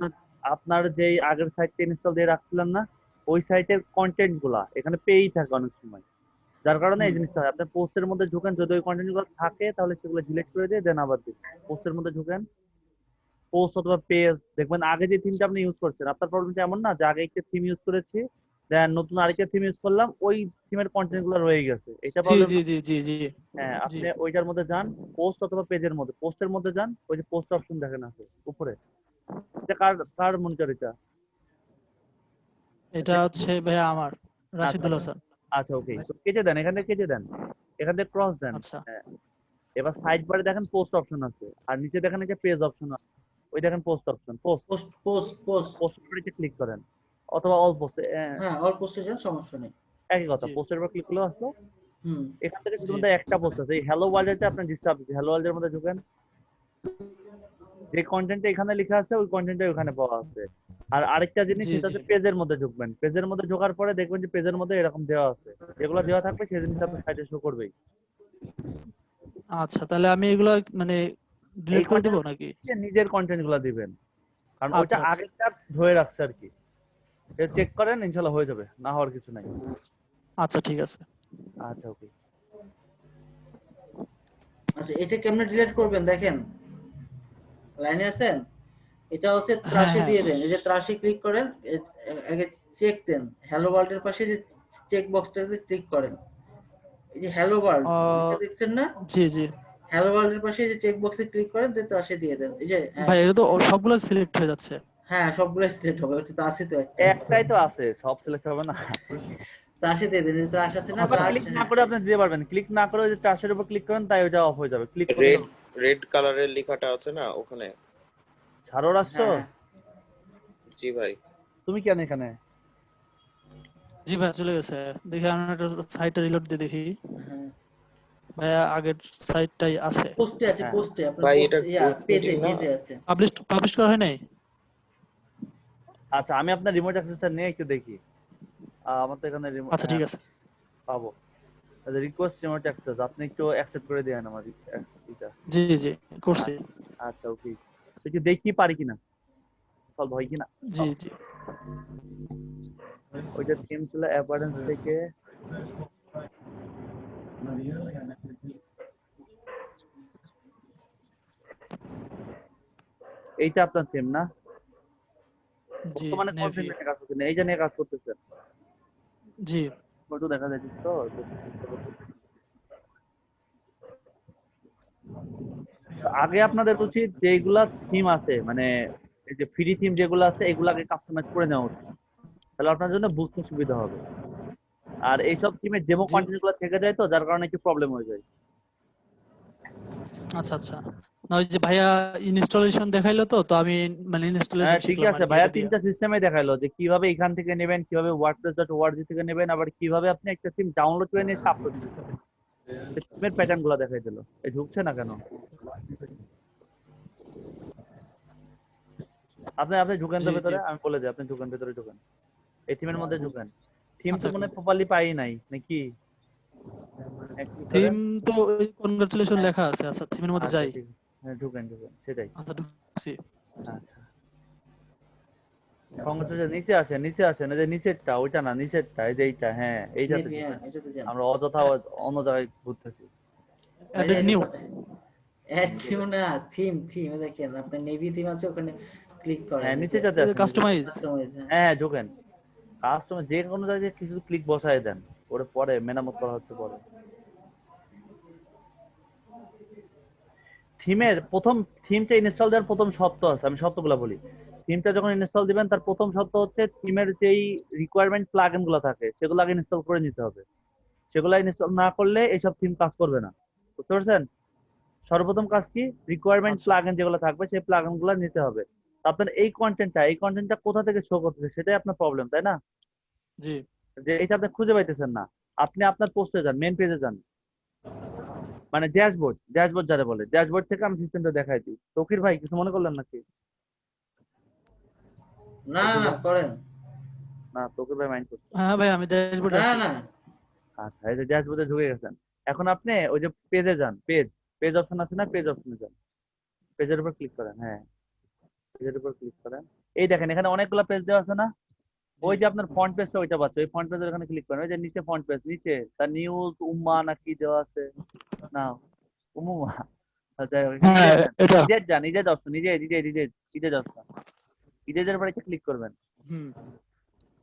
আপনার যে আগের সাইটটা ইনস্টল দিয়ে রাখছিলেন না, ওই সাইটের কন্টেন্ট গুলা এখানে পেয়েই থাকে অনেক সময়, যার কারণে এই জিনিসটা হয়। আপনি পোস্টের মধ্যে ঢুকেন, যদি ওই কন্টেন্ট গুলো থাকে তাহলে সেগুলো ডিলিট করে দিয়ে দেন আবার দিন। পোস্টের মধ্যে ঢুকেন, পোস্ট অথবা পেজ দেখবেন আগে যে থিমটা আপনি ইউজ করছেন, আপনার প্রবলেমটা এমন না যে আগে একটা থিম ইউজ করেছি দেন নতুন আরেকটা থিম ইউজ করলাম, ওই থিমের কন্টেন্ট গুলো রয়ে গেছে, এটা প্রবলেম। জি জি জি জি হ্যাঁ আপনি ওইটার মধ্যে যান, পোস্ট অথবা পেজের মধ্যে, পোস্টের মধ্যে যান, ওই যে পোস্ট অপশন দেখেন আছে উপরে, এটা কার কার মনিটর এটা? এটা হচ্ছে ভাইয়া আমার রাশিদুল হাসান। আচ্ছা ওকে, কেটে দেন, এখান থেকে কেটে দেন, এখান থেকে ক্রস দেন। আচ্ছা হ্যাঁ এবার সাইড বারে দেখেন পোস্ট অপশন আছে, আর নিচে দেখেন যে পেজ অপশন আছে, ওই দেখেন post option, post post post post post করে ক্লিক করেন, অথবা অল পোস্টে, হ্যাঁ অল পোস্টে যান, সমস্যা নেই। একই কথা, পোস্টের উপর ক্লিক করলে আসলো। হুম এখান থেকে শুধুমাত্র একটা পোস্ট আছে, এই হ্যালো ওয়ার্ল্ডে আপনার ডিস্টার্ব দিচ্ছে, হ্যালো ওয়ার্ল্ডের মধ্যে ঢুকেন, যে কন্টেন্টটা এখানে লেখা আছে ওই কন্টেন্টটা ওখানে পাওয়া আছে। আর আরেকটা জিনিস, সেটা হচ্ছে পেজের মধ্যে ঢুকবেন, পেজের মধ্যে ঢোকার পরে দেখবেন যে পেজের মধ্যে এরকম দেওয়া আছে, যেগুলো দেওয়া থাকবে সেই জিনিসটা আপনার সাইটে শো করবেই। আচ্ছা তাহলে আমি এগুলো মানে ডিলিট করে দেব নাকি? নিজের কন্টেন্ট গুলো দিবেন, কারণ ওইটা আচ্ছা আগেরটা ধরে রাখছে আর কি, চেক করেন ইনশাআল্লাহ হয়ে যাবে, না হওয়ার কিছু নাই। আচ্ছা ঠিক আছে। আচ্ছা ওকে। আচ্ছা এটা কেমনে ডিলিট করবেন দেখেন, লাইনে আছেন? এটা হচ্ছে ত্রাসে দিয়ে দেন, এই যে ত্রাসে ক্লিক করেন, আগে চেক দেন, হ্যালো ওয়ার্ল্ড এর পাশে যে চেক বক্সটাতে ক্লিক করেন, এই যে হ্যালো ওয়ার্ল্ড এটা দেখছেন না? জি জি হ্যালো ওয়ার্ল্ড এর পাশে যে চেক বক্সে ক্লিক করেন, দেন ত্রাসে দিয়ে দেন। এই যে ভাই এটা তো সবগুলো সিলেক্ট হয়ে যাচ্ছে। হ্যাঁ সবগুলো সিলেক্ট হবে, ওটা তো আছে তো একটাই তো আছে, সব সিলেক্ট হবে না। ত্রাসে দিয়ে দেন, ত্রাস আছে না? ক্লিক না করে আপনি দিতে পারবেন, ক্লিক না করে যে ট্রাশের উপর ক্লিক করেন তাই ওটা অফ হয়ে যাবে। ক্লিক করে রেড কালারের লেখাটা আছে না ওখানে, ছাড়ো আসছো? জি ভাই। তুমি কেন এখানে? জি ভাই চলে গেছে। দেখি আমি একটা সাইটটা রিলোড দিয়ে দেখি। হ্যাঁ ভাইয়া আগের সাইটটাই আছে। পোস্টে আছে, হ্যাঁ পোস্টে আপনার ভাই পোস্ট এটা গ্রুপ পেজে মিটিং না? পেজে আছে। পাবলিশ করা হয় নাই? আচ্ছা আমি আপনার রিমোট অ্যাক্সেসটা নিয়ে একটু দেখি। আমার তো এখানে আচ্ছা ঠিক আছে। পাবো। রিকোয়েস্ট রিমোট অ্যাক্সেস, আপনি একটু অ্যাকসেপ্ট করে দেন আমার এটা। জি জি করছি। আচ্ছা ওকে, একটু দেখি পারি কিনা, সলভ হয় কিনা। জি জি ওইটা থিম ছিল অ্যাপারেন্স থেকে। এইটা আপনার থিম না? জি বর্তমানে কোন নেভি। থিম নিয়ে কাজ করছেন? এই যে নিয়ে কাজ করতেছেন? জি ফটো দেখা যাচ্ছে তো? আগে আপনাদের উচিত যেগুলা থিম আছে, মানে এই যে ফ্রি থিম যেগুলো আছে এগুলাকে কাস্টমাইজ করে নেওয়া উচিত, তাহলে আপনার জন্য বুঝতে সুবিধা হবে। আর এইসব থিমের ডেমো জি কন্টেন্ট গুলো থেকে যায় তো, যার কারণে একটু প্রবলেম হয়ে যায়। আচ্ছা আচ্ছা। না ওই যে ভাইয়া ইনস্টলেশন দেখাইলো তো, তো আমি মানে হ্যাঁ ইনস্টলেশন ঠিক শিখলাম আছে আর কি ভাইয়া, এটা দিয়া। 3টা সিস্টেমে দেখাইলো যে কিভাবে এখান থেকে নেবেন, কিভাবে wordpress.org থেকে নেবেন, আবার কিভাবে আপনি একটা থিম ডাউনলোড করে নিয়ে আপলোড দিতে পারেন। থিমের প্যাটার্ন গুলো দেখাই দিল। এই ঢুকছে না কেন? আপনি আপনি ঢুকেন তো জি জি ভেতরে, আমি বলে দিই, আপনি ঢুকেন ভেতরে, ঢুকেন এই থিমের মধ্যে ঢুকেন। থিম তো আচ্ছা। মনে প্রপারলি পাই নাই নাকি? একটু থিম করেন। তো ওই কনগ্রাচুলেশন হ্যাঁ লেখা আছে। আচ্ছা থিমের মধ্যে আচ্ছা যাই। ঠিক আছে। হ্যাঁ ঢুকেন ঢুকেন, সেটাই। আচ্ছা ঢুকছি। আচ্ছা কংগ্রেচুলেশন, নিচে আসেন নিচে আসেন, এই যে নিচেরটা, ওইটা না নিচেরটা, এই যে এইটা, হ্যাঁ এইটাতে নেভি, হ্যাঁ ঢুকেন। এটাতে যান। আমরা অযথা অন্য জায়গায় ঘুরতেছি। Added new. অ্যাড নিউ না, থিম থিম দেখেন আপনার নেভি থিম আছে, ওখানে ক্লিক করেন। হ্যাঁ এই নিচে যে যাতে আসেন, কাস্টমাইজ। কাস্টমাইজ। হ্যাঁ হ্যাঁ ঢুকেন। কাস্টমার যে কোনো জায়গায় কিছু ক্লিক বসায় দেন, ওরে পরে মেরামত করা হচ্ছে পরে। থিমের প্রথম থিমটা ইনস্টল দেওয়ার প্রথম শর্ত আছে, আমি শর্তগুলো বলি। থিমটা যখন ইনস্টল দিবেন তার প্রথম শর্ত হচ্ছে থিমের যেই রিকোয়ারমেন্ট প্লাগইন গুলো থাকে সেগুলো আগে ইনস্টল করে নিতে হবে। সেগুলো ইনস্টল না করলে এইসব থিম কাজ করবে না, বুঝতে পারছেন? সর্বপ্রথম কাজ কি, রিকোয়ারমেন্ট আচ্ছা প্লাগইন যেগুলো থাকবে সেই প্লাগইন গুলো নিতে হবে। আপনার এই কন্টেন্টটা কোথা থেকে শো করতেছে সেটাই আপনার প্রবলেম, তাই না? জি যে এটা আপনি খুঁজে পাইতেছেন না। আপনি আপনার পোস্টে যান, মেন পেজে যান, মানে ড্যাশবোর্ড যারা বলে, ড্যাশবোর্ড থেকে আমি সিস্টেমটা দেখাই দিই। তৌকির ভাই কিছু মনে করলেন নাকি? না না করেন। না তৌকির ভাই মাইন্ড করছে। হ্যাঁ ভাই আমি ড্যাশবোর্ডে না আছি। না আচ্ছা এই যে ড্যাশবোর্ডে ঢুকে গেছেন। এখন আপনি ওই যে পেজে যান, পেজ অপশন আছে না, পেজ অপশনে যান, পেজের উপর ক্লিক করেন। হ্যাঁ পেজের উপর ক্লিক করেন। এই দেখেন এখানে অনেকগুলো পেজ দেওয়া আছে না? জি ওই যে আপনার ফন্ট পেজটা ওইটা পাচ্ছে, ওই ফন্ট পেজের এখানে ক্লিক করেন। ওই যে নিচে ফন্ট পেজ, নিচে তার নিউজ উম্মা না কি দেওয়া আছে না, উম্মা। আচ্ছা হ্যাঁ এটা। ইজেট যান, ইজেট অপশন, ইজেট অপশন, ইজেটের উপর একটা ক্লিক করবেন। হুম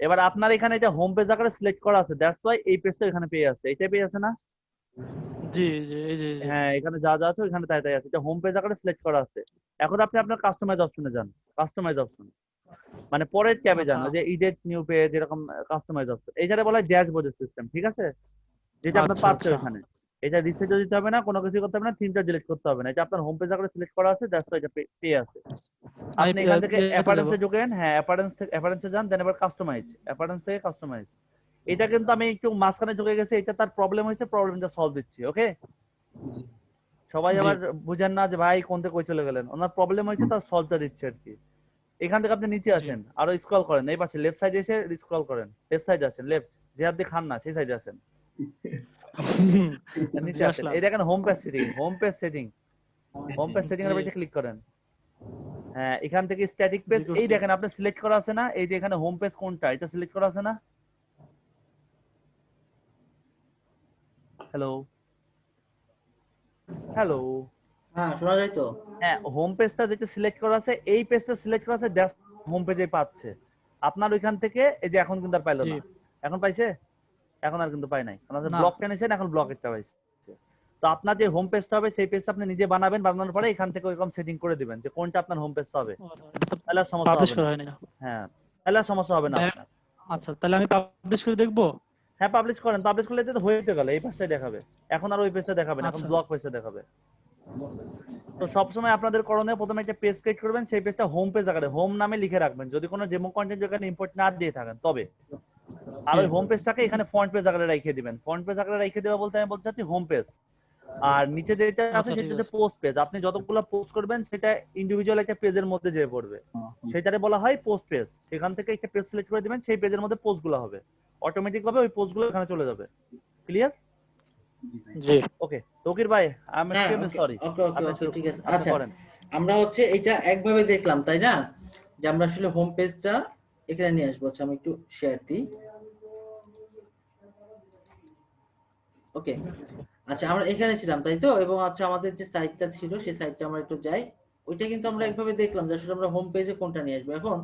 এবার আপনার এখানে যে হোম পেজ আকারে সিলেক্ট করা আছে, দ্যাটস ওয়াই এই পেজটা এখানে পেয়ে আছে, এটা পেয়ে আছে না? জি জি এই যে এই যে। হ্যাঁ এখানে যা যা আছে এখানে তাই তাই আছে, এটা হোম পেজ আকারে সিলেক্ট করা আছে। এখন আপনি আপনার কাস্টমাইজ অপশনে যান, কাস্টমাইজ অপশন মানে পরের ট্যাবে যান, আচ্ছা ওই যে ইডিট নিউ পেজ এরকম কাস্টমাইজ অপশন, এইটারে বলা হয় ড্যাশবোর্ড সিস্টেম, ঠিক আছে? যেটা আপনার আচ্ছা পাচ্ছে আচ্ছা ওখানে। এটা রিসেট দিতে হবে না, কোনো কিছু করতে হবে না, থিমটা ডিলিট করতে হবে না, এটা আপনার হোম পেজ আকারে সিলেক্ট করা আছে, দ্যাটস ওয়াই এটা পেয়ে আছে। আমি আপনি এখান থেকে ইয়েতে যাবো। অ্যাপারেন্সে ঢোকেন, হ্যাঁ অ্যাপারেন্সে যান, দেন এবার কাস্টমাইজ, অ্যাপারেন্স থেকে কাস্টমাইজ। এটা কিন্তু আমি একটু মাঝখানে ঢুকে গেছি, এটা তার প্রবলেম হয়েছে, প্রবলেমটা সলভ দিচ্ছি, ওকে? সবাই জি আবার বুঝেন না যে ভাই কোন থেকে কই চলে গেলেন, ওনার প্রবলেম হয়েছে তার সলভটা দিচ্ছে আর কি। এখান থেকে আপনি নিচে জি আসেন, আরো স্ক্রল করেন, এই পাশে লেফট সাইডে এসে স্ক্রল করেন, লেফট সাইডে আসেন, লেফট যে হাত দিয়ে খান না সেই সাইডে আসেন, নিচে জি আসেন। আসলাম। এই দেখেন home page setting, home page setting জি এর উপরে ক্লিক করেন। হ্যাঁ এখান থেকে স্ট্যাটিক জি পেজ, এই করছি। দেখেন আপনি সিলেক্ট করা আছে না, এই যে এখানে হোম পেজ কোনটা এটা সিলেক্ট করা আছে না? হ্যালো হ্যালো হ্যাঁ শোনা যায় তো। হ্যাঁ হোম পেজটা যেটা সিলেক্ট করা আছে, এই পেজটা সিলেক্ট করা আছে, দ্যাটস হোম পেজে পাচ্ছে। আপনার ওইখান থেকে এই যে এখন কিন্তু আর পাইলো জি না, এখন পাইছে? এখন আর কিন্তু পাই নাই, কারণ না ব্লক টেনেছেন, এখন ব্লকেরটা পাইছে। তো আপনার যে হোম পেজটা হবে সেই পেজটা আপনি নিজে বানাবেন, বানানোর পরে এখান থেকে ওইরকম সেটিং করে দিবেন যে কোনটা আপনার হোম পেজটা হবে, এটা তো তাহলে আর সমস্যা পাবলিশ হবে না। করা হয়নি না হ্যাঁ তাহলে আর সমস্যা হবে না ভাই। আপনার। আচ্ছা তাহলে আমি পাবলিশ করে দেখবো। হ্যাঁ পাবলিশ করেন, পাবলিশ করলে তো হয়ে গেল, এই পেজটাই দেখাবে, এখন আর ওই পেজটা দেখাবে না, এখন আচ্ছা ব্লক পেজটা দেখাবে। তো সবসময় আপনাদের করণীয় প্রথমে একটা পেজ ক্রিয়েট করবেন, সেই পেজটা হোম পেজ আকারে হোম নামে লিখে রাখবেন, যদি কোনো ডেমো কন্টেন্ট যেখানে ইম্পোর্ট না দিয়ে থাকেন তবে। আর ওই হোম পেজটাকে এখানে ফ্রন্ট পেজ আকারে রেখে দিবেন। ফ্রন্ট পেজ আকারে রেখে দেওয়া বলতে আমি বলতে চাচ্ছি হোম পেজ, আর নিচে যেটা আছে আচ্ছা, ঠিক সেটা হচ্ছে আছে। Post page. আপনি যতগুলো পোস্ট করবেন সেটা ইন্ডিভিজুয়াল একটা পেজের মধ্যে যেয়ে পড়বে, সেটারে বলা হয় পোস্ট পেজ। সেখান থেকে একটা পেজ সিলেক্ট করে দিবেন, সেই পেজের মধ্যে পোস্টগুলো হবে, অটোমেটিক ভাবে ওই পোস্টগুলো এখানে চলে যাবে। ক্লিয়ার? জি ওকে তৌকির ভাই, আই এম হ্যাঁ, এক্সট্রিমলি সরি। ওকে ওকে আপনি ওকে শুরু ঠিক আছে। আপনি আচ্ছা, করেন। আমরা হচ্ছে এটা একভাবে দেখলাম তাই না, যে আমরা আসলে হোম পেজটা এখানে নিয়ে আসবো। আচ্ছা আমি একটু শেয়ার দিই। ওকে, আচ্ছা আমরা এখানে ছিলাম তাই তো, এবং আচ্ছা আমাদের যে সাইটটা ছিল সেই সাইটটা আমরা একটু যাই। ওইটা কিন্তু আমরা একভাবে দেখলাম যে আসলে আমরা হোম পেজে কোনটা নিয়ে আসবো। এখন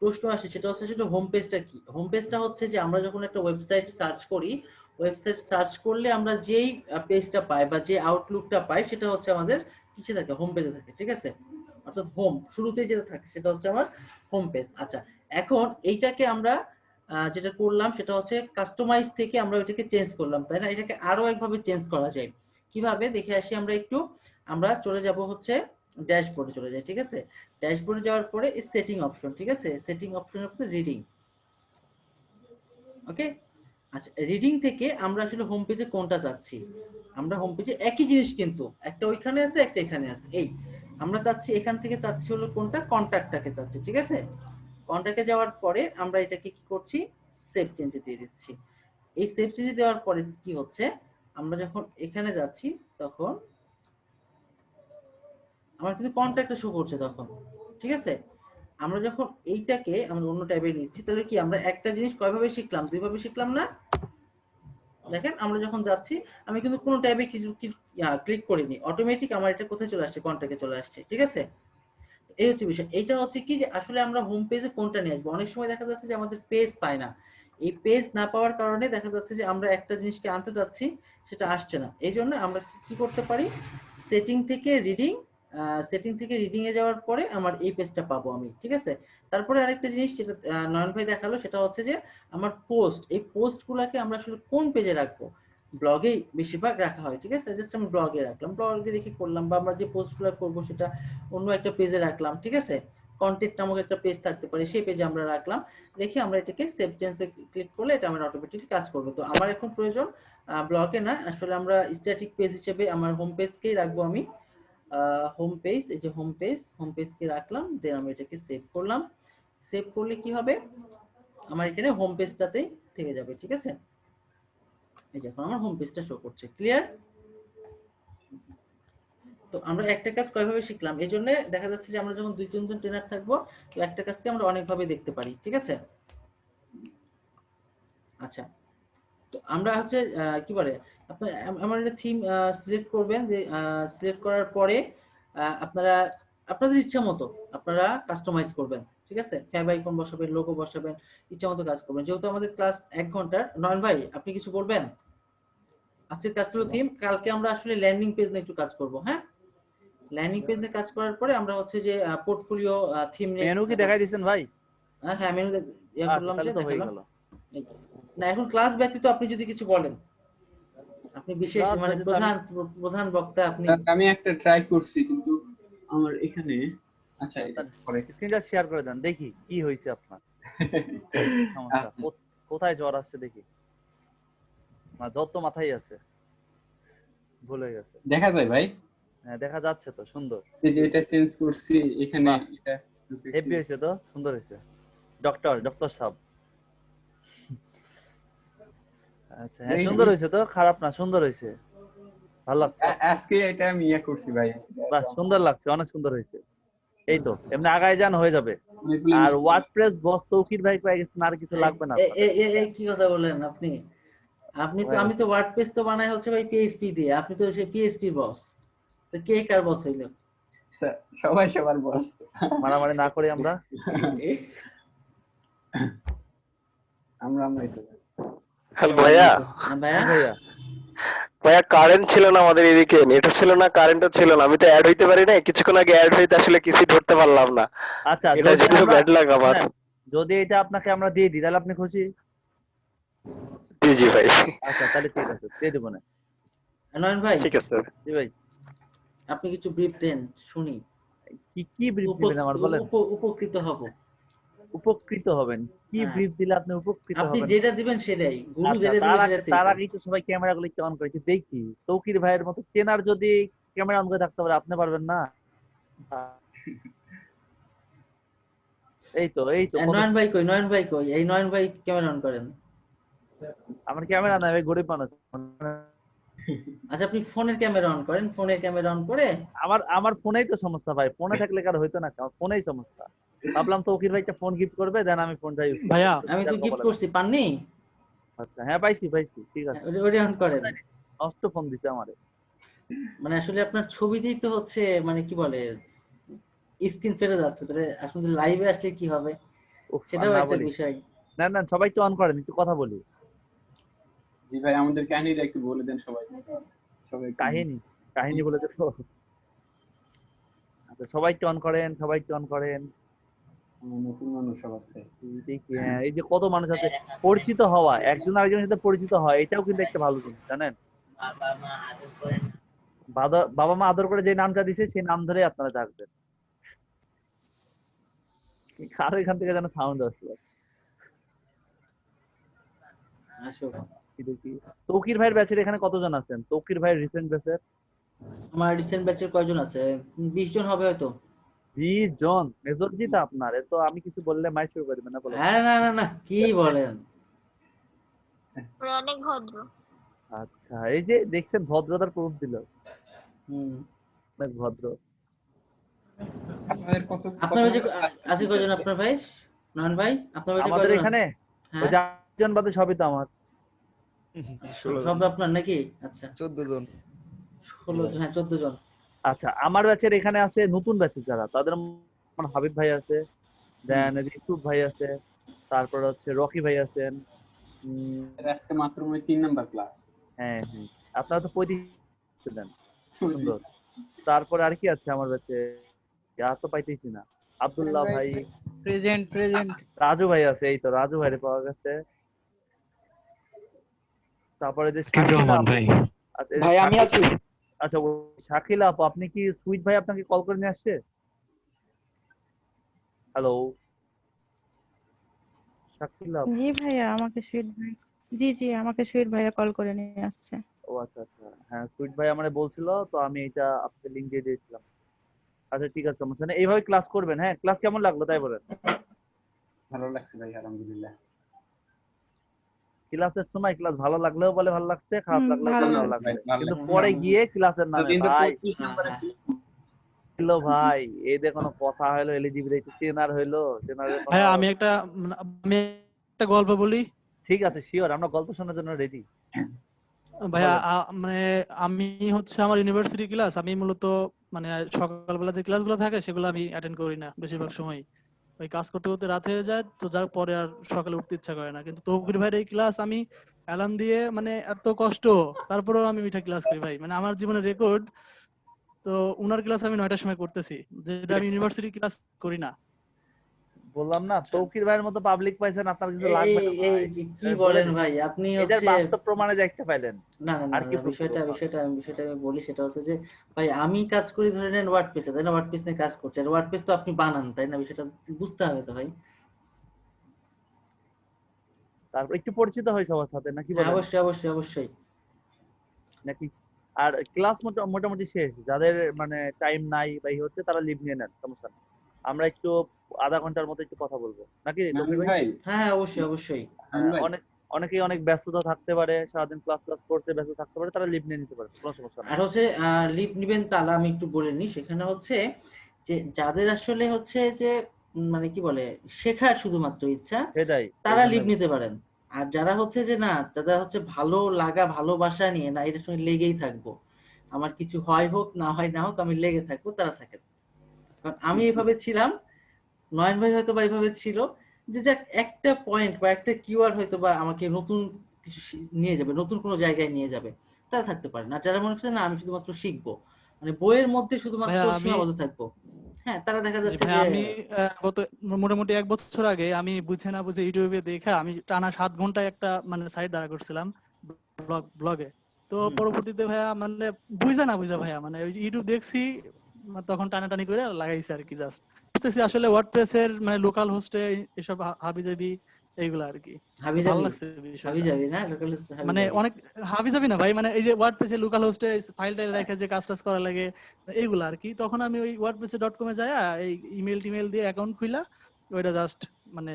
প্রশ্ন আসে, সেটা হচ্ছে আসলে হোম পেজটা কি। হোম পেজটা হচ্ছে যে আমরা যখন একটা ওয়েবসাইট সার্চ করি, ওয়েবসাইট সার্চ করলে আমরা যেই পেজটা পাই বা যে আউটলুকটা পাই সেটা হচ্ছে আমাদের কিসে থাকে, হোম পেজে থাকে। ঠিক আছে, অর্থাৎ হোম শুরুতেই যেটা থাকে সেটা হচ্ছে আমার হোম পেজ। আচ্ছা এখন এইটাকে আমরা যেটা করলাম সেটা হচ্ছে কাস্টমাইজ থেকে আমরা ওইটাকে চেঞ্জ করলাম তাই না। এটাকে আরো একভাবে চেঞ্জ করা যায়, কিভাবে দেখে আসি আমরা একটু। আমরা চলে যাব হচ্ছে ড্যাশবোর্ডে চলে যাই। ঠিক আছে, ড্যাশবোর্ডে যাওয়ার পরে সেটিং অপশন, ঠিক আছে, সেটিং অপশনের মধ্যে রিডিং। ওকে, আচ্ছা রিডিং থেকে আমরা আসলে হোম পেজে কোনটা চাচ্ছি। আমরা হোম পেজে একই জিনিস কিন্তু একটা ওইখানে আছে একটা এখানে আছে। এই আমরা চাচ্ছি এখান থেকে চাচ্ছি হলো কোনটা, কন্টাক্টটাকে চাচ্ছি। ঠিক আছে, কন্টাক্টে যাওয়ার পরে আমরা এটাকে কি করছি, সেভ চেঞ্জে দিয়ে দিচ্ছি। এই সেভ চেঞ্জে দেওয়ার পরে কি হচ্ছে, আমরা যখন এখানে যাচ্ছি তখন আমার কিন্তু কন্টাক্টটা শো করছে তখন। ঠিক আছে, আমরা যখন এইটাকে আমরা অন্য ট্যাবে নিচ্ছি তাহলে কি আমরা একটা জিনিস কয়ভাবে শিখলাম, দুইভাবে শিখলাম না। দেখেন আমরা যখন যাচ্ছি আমি কিন্তু কোনো ট্যাবে কিছু ক্লিক করিনি, অটোমেটিক আমার এটা কোথায় চলে আসছে, কন্টাক্টে চলে আসছে। ঠিক আছে, এই হচ্ছে বিষয়। এইটা হচ্ছে কি যে আসলে আমরা হোম পেজে কোনটা নিয়ে আসবো। অনেক সময় দেখা যাচ্ছে যে আমাদের পেজ পায় না, এই পেজ না পাওয়ার কারণে দেখা যাচ্ছে যে আমরা একটা জিনিসকে আনতে চাচ্ছি সেটা আসছে না। এই জন্য আমরা কি করতে পারি, সেটিং থেকে রিডিং, সেটিং থেকে রিডিং এ যাওয়ার পরে আমার এই পেজটা পাবো আমি। ঠিক আছে, তারপরে আরেকটা জিনিস যেটা নয়ন ভাই দেখালো সেটা হচ্ছে যে আমার পোস্ট, এই পোস্ট গুলাকে আমরা আসলে কোন পেজে রাখবো। ব্লগে বেশিরভাগ রাখা হয়। ঠিক আছে, জাস্ট আমি ব্লগে রাখলাম, ব্লগে রেখে করলাম, বা আমরা যে পোস্টগুলো করবো সেটা অন্য একটা পেজে রাখলাম। ঠিক আছে, কন্টেন্ট নামক একটা পেজ থাকতে পারে, সেই পেজে আমরা রাখলাম, রেখে আমরা এটাকে সেভ চেঞ্জে ক্লিক করলে এটা আমার অটোমেটিকলি কাজ করবে। তো আমার এখন প্রয়োজন ব্লগে না, আসলে আমরা স্ট্যাটিক পেজ হিসেবে আমার হোম পেজকেই রাখবো আমি। হোম পেজ, এই যে হোম পেজ, হোম পেজকে রাখলাম, দেন আমি এটাকে সেভ করলাম। সেভ করলে কি হবে, আমার এখানে হোম পেজটাতেই থেকে যাবে। ঠিক আছে, এই যে এখন আমার হোম পেজটা শো করছে। ক্লিয়ার? তো আমরা একটা কাজ কয়ভাবে শিখলাম, এই জন্য দেখা যাচ্ছে যে আমরা যখন 2-3 জন ট্রেনার থাকবো তো একটা কাজকে আমরা অনেকভাবে দেখতে পারি। ঠিক আছে, আচ্ছা তো আমরা হচ্ছে কি বলে আপনার আমার একটা থিম সিলেক্ট করবেন, যে সিলেক্ট করার পরে আপনারা আপনাদের ইচ্ছা মতো আপনারা কাস্টমাইজ করবেন। ঠিক আছে, ফ্যাব আইকন বসাবেন, লোগো বসাবেন, ইচ্ছা মতো কাজ করবেন। যেহেতু আমাদের ক্লাস 1 ঘন্টার, নয়ন ভাই আপনি কিছু বলবেন? আজকের কাজ হলো থিম, কালকে আমরা আসলে ল্যান্ডিং পেজ নিয়ে একটু কাজ করব। হ্যাঁ, ল্যান্ডিং পেজ নিয়ে কাজ করার পরে আমরা হচ্ছে যে পোর্টফোলিও থিম নিয়ে মেনু কি দেখাই দিবেন ভাই? হ্যাঁ মেনু ইয়া আচ্ছা করলাম, তাহলে যে তো হয়ে দেখালাম। গেল। না এখন ক্লাস ব্যতীত আপনি যদি কিছু বলেন, আপনি বিশেষ ক্লাস মানে ব্যতীত প্রধান প্রধান বক্তা আপনি। আমি একটা ট্রাই করছি কিন্তু আমার এখানে আচ্ছা পরে স্ক্রিনটা শেয়ার করে দেন দেখি কি হয়েছে আপনার সমস্যা। কোথায় জ্বর আসছে দেখি, না জ্বর তো মাথায় আছে, ভুলে গেছে। দেখা যায় ভাই? হ্যাঁ দেখা যাচ্ছে তো, সুন্দর। এই যে এটা চেঞ্জ করছি এখানে, এটা হেভি হয়েছে তো, সুন্দর হয়েছে। ডক্টর সাহেব, আচ্ছা হ্যাঁ সুন্দর হয়েছে তো, খারাপ না, সুন্দর হয়েছে, ভালো লাগছে। আজকে এটা আমি ইয়া করছি ভাই, বাহ সুন্দর লাগছে, অনেক সুন্দর হয়েছে। এই তো এমনি আগায় যান, হয়ে যাবে। আর ওয়ার্ডপ্রেস বস তৌকির ভাই পেয়ে গেছেন, আর কিছু লাগবে না। এই কি কথা বলেন আপনি? আপনি তো, আমি তো ওয়ার্ডপ্রেস তো বানাই হচ্ছে ভাই পিএইচপি দিয়ে, আপনি তো সেই পিএইচপি বস, তো কে কার বস হইলো? সবাই সবার বস। মারামারি না করি আমরা। হ্যালো ভাইয়া। ভাইয়া কারেন্ট ছিল না আমাদের এদিকে, নেটও ছিল না, কারেন্টও ছিল না, আমি তো অ্যাড হইতে পারি না। কিছুক্ষণ আগে অ্যাড হইতে আসলে কিছু ধরতে পারলাম না। আচ্ছা এটা ছিল ব্যাড লাক আমার। যদি এটা আপনাকে আমরা দিয়ে দিই তাহলে আপনি খুশি? জি জি ভাই। আচ্ছা তাহলে ঠিক আছে, দিয়ে দেব না। নয়ন ভাই ঠিক আছে জি ভাই, আপনি কিছু ব্রিফ দেন শুনি। কি ব্রিফ দিবেন আমার বলেন। উপকৃত হব। উপকৃত হবেন। কি হ্যাঁ ব্রিফ দিলে আপনি উপকৃত আপনি হবেন? যেটা দিবেন সেটাই, গুরু আচ্ছা, যেটা দিবে সেটাতেই তার তো। আগে একটু সবাই ক্যামেরাগুলো একটু অন করে একটু দেখি। তৌকির ভাইয়ের মতো ট্রেনার যদি ক্যামেরা অন করে থাকতে পারে, আপনি পারবেন না? এই তো নয়ন ভাই কই, নয়ন ভাই কই, এই নয়ন ভাই ক্যামেরা অন করেন। আমার ক্যামেরা নাই, আমি গরিব মানুষ। আচ্ছা আপনি ফোনের ক্যামেরা অন করেন, ফোনের ক্যামেরা অন করে। আমার ফোনেই তো সমস্যা ভাই, ফোনে থাকলে কার হইতো না, আমার ফোনেই সমস্যা। ভাবলাম তৌকির ভাই একটা ফোন গিফট করবে, দেন আমি ফোনটা ইউজ করব। ভাইয়া আমি তো গিফট করছি, পাননি? আচ্ছা হ্যাঁ পাইছি, ঠিক আছে। ওটা অন করেন। নষ্ট ফোন দিতে আমারে। মানে আসলে আপনার ছবিতেই তো হচ্ছে মানে কি বলে স্ক্রিন ফেটে যাচ্ছে, তাহলে আসলে লাইভে আসলে কি হবে সেটাও না একটা বলি। বিষয়। না সবাই একটু অন করেন, একটু কথা বলি। জি ভাই, আমাদের কাহিনীটা একটু বলে দেন সবাই। সবাই কাহিনী বলে দেবো। আচ্ছা সবাই একটু অন করেন, নতুন মানুষ সবার চেয়ে। দেখি হ্যাঁ, এই যে কত মানুষ আছে পরিচিত হওয়া, একজন আরেকজনের সাথে পরিচিত হয়, এটাও কিন্তু একটা ভালো জিনিস জানেন। বাবা মা আদর করে যে নামটা দিছে সেই নাম ধরে আপনারা ডাকবেন। কার এখান থেকে যেন সাউন্ড আসলো। দেখি তৌকির ভাইয়ের ব্যাচের এখানে কতজন আছেন? তৌকির ভাইয়ের রিসেন্ট ব্যাচের আমার রিসেন্ট ব্যাচের কয়জন আছে? 20 জন হবে হয়তো। 20 জন? মেজরিটিটা আপনার? এ তো আমি কিছু বললে মাই শুরু করে দিবেন না, বলো। না কি বলেন, অনেক ভদ্র। আচ্ছা এই যে দেখছেন ভদ্রতার প্রুফ দিল। অনেক ভদ্র। আপনাদের আপনার ওই যে আছে কয়জন আপনার ভাই? নয়ন ভাই আপনার ওই যে আমাদের কয়জন এখানে ওই যে 8 জন বাদে সবই তো আমার। সব আপনার নাকি? আচ্ছা 14 জন। 16 হ্যাঁ 14 জন। আচ্ছা আমার ব্যাচের এখানে আছে নতুন ব্যাচের যারা, তাদের হাবিব ভাই আছে, দেন ইউসুফ ভাই আছে, তারপর হচ্ছে রকি ভাই আছেন। আজকে মাত্র 3 নাম্বার ক্লাস। হ্যাঁ আপনারা তো 35 দেন, সুন্দর। তারপরে আর কি আছে আমার ব্যাচে? আর তো পাইতেছি না। আব্দুল্লাহ ভাই প্রেজেন্ট। রাজু ভাই আছে, এই তো রাজু ভাইরে পাওয়া গেছে। তারপরে যে ভাই আমি আছি। আচ্ছা শাকিলা আপু, আপনি কি সুইট ভাই আপনাকে কল করে নিয়ে আসছে? হ্যালো শাকিলা আপু। জি ভাইয়া, আমাকে সুইট ভাই আমাকে সুইট ভাইয়া কল করে নিয়ে আসছে। ও আচ্ছা হ্যাঁ সুইট ভাই আমারে বলছিল, তো আমি এটা আপনাকে লিংক দিয়ে দিয়েছিলাম। আচ্ছা ঠিক আছে, সমস্যা নেই। এইভাবে ক্লাস করবেন। হ্যাঁ ক্লাস কেমন লাগলো তাই বলেন। ভালো লাগছে ভাই, আলহামদুলিল্লাহ। ক্লাসের সময় ক্লাস ভালো লাগলেও বলে ভালো লাগছে, খারাপ লাগলেও বলে ভালো লাগছে, কিন্তু লাগছে। পরে গিয়ে ক্লাসের নামে ভাই ভাই এই যে কোনো কথা হলো, এলিজিবিলিটি ট্রেনার হইলো, ট্রেনারের ভাই আমি একটা গল্প বলি। ঠিক আছে শিওর, আমরা গল্প শোনার জন্য রেডি। ভাইয়া মানে আমি হচ্ছে আমার ইউনিভার্সিটি ক্লাস আমি মূলত মানে সকালবেলা যে ক্লাসগুলো থাকে সেগুলো আমি অ্যাটেন্ড করি না বেশিরভাগ সময়। ওই কাজ করতে করতে রাত হয়ে যায়, তো যার পরে আর সকালে উঠতে ইচ্ছা করে না। কিন্তু তৌকির ভাইয়ের এই ক্লাস আমি অ্যালার্ম দিয়ে মানে এত কষ্ট তারপরেও আমি ওইটা ক্লাস করি ভাই, মানে আমার জীবনের রেকর্ড। তো উনার ক্লাস আমি 9টার সময় করতেছি, যেটা আমি ইউনিভার্সিটি ক্লাস করি না। বললাম না তৌকির ভাইয়ের মতো পাবলিক পাইছেন, আপনার কিছু লাগবে না। কি বলেন ভাই আপনি? এটার বাস্তব প্রমাণে যে একটা পাইলেন। না আর কি বিষয়টা আমি বলি, সেটা হচ্ছে যে ভাই আমি কাজ করি ধরে নেন ওয়ার্ডপ্রেসে, তাই না? ওয়ার্ডপ্রেস নিয়ে কাজ করছি, আর ওয়ার্ডপ্রেস তো আপনি বানান, তাই না? বিষয়টা বুঝতে হবে তো ভাই। তারপর একটু পরিচিত হয় সবার সাথে নাকি বলেন? অবশ্যই নাকি? আর ক্লাস মোটামুটি শেষ, যাদের মানে টাইম নাই বা হচ্ছে তারা লিভ নিয়ে নেন, সমস্যা নেই। আমরা একটু আধা ঘন্টার মতো একটু কথা বলবো নাকি ভাই? হ্যাঁ অবশ্যই। অনেকেই অনেক ব্যস্ততা থাকতে পারে, সারাদিন ক্লাস করতে ব্যস্ত থাকতে পারে, তারা লিভ নিয়ে নিতে পারে, কোনো সমস্যা নেই। আর হচ্ছে লিভ নিবেন তাহলে আমি একটু বলে নিই, সেখানে হচ্ছে যে যাদের আসলে হচ্ছে যে মানে কি বলে শেখার শুধুমাত্র ইচ্ছা, তারা লিভ নিতে পারেন। আর যারা হচ্ছে যে না, তারা হচ্ছে ভালো লাগা ভালোবাসা নিয়ে না এটার সঙ্গে লেগেই থাকবো, আমার কিছু হয় হোক না হয় না হোক আমি লেগে থাকবো, তারা থাকেন। কারণ আমি এভাবে ছিলাম, নয়ন ভাই হয়তো বা এইভাবে ছিল, যে যাক একটা পয়েন্ট বা একটা কিওয়ার্ড হয়তো বা আমাকে নতুন কিছু নিয়ে যাবে, নতুন কোনো জায়গায় নিয়ে যাবে, তারা থাকতে পারে না। যারা মনে করছে না আমি শুধুমাত্র শিখবো, মানে বইয়ের মধ্যে শুধুমাত্র সীমাবদ্ধ থাকবো, হ্যাঁ তারা দেখা যাচ্ছে যে আমি গত মোটামুটি 1 বছর আগে আমি বুঝে না বুঝে ইউটিউবে দেখে আমি টানা 7 ঘন্টায় একটা মানে সাইট দাঁড়া করছিলাম ব্লগে। তো পরবর্তীতে ভাইয়া মানে বুঝা ভাইয়া মানে ইউটিউব দেখছি তখন টানাটানি করে লাগাইছি আর কি, জাস্ট বুঝতেছি আসলে ওয়ার্ডপ্রেস এর মানে লোকাল হোস্টে এসব হাবিজাবি এইগুলা আর কি ভালো লাগছে বিষয়টা। হাবিজাবি না লোকাল মানে অনেক হাবিজাবি না ভাই, মানে এই যে ওয়ার্ডপ্রেস এর লোকাল হোস্টে ফাইলটা রেখে যে কাজ টাজ করা লাগে এইগুলা আর কি। তখন আমি ওই wordpress.com এ যায়া এই ইমেল দিয়ে অ্যাকাউন্ট খুলা ওইটা জাস্ট মানে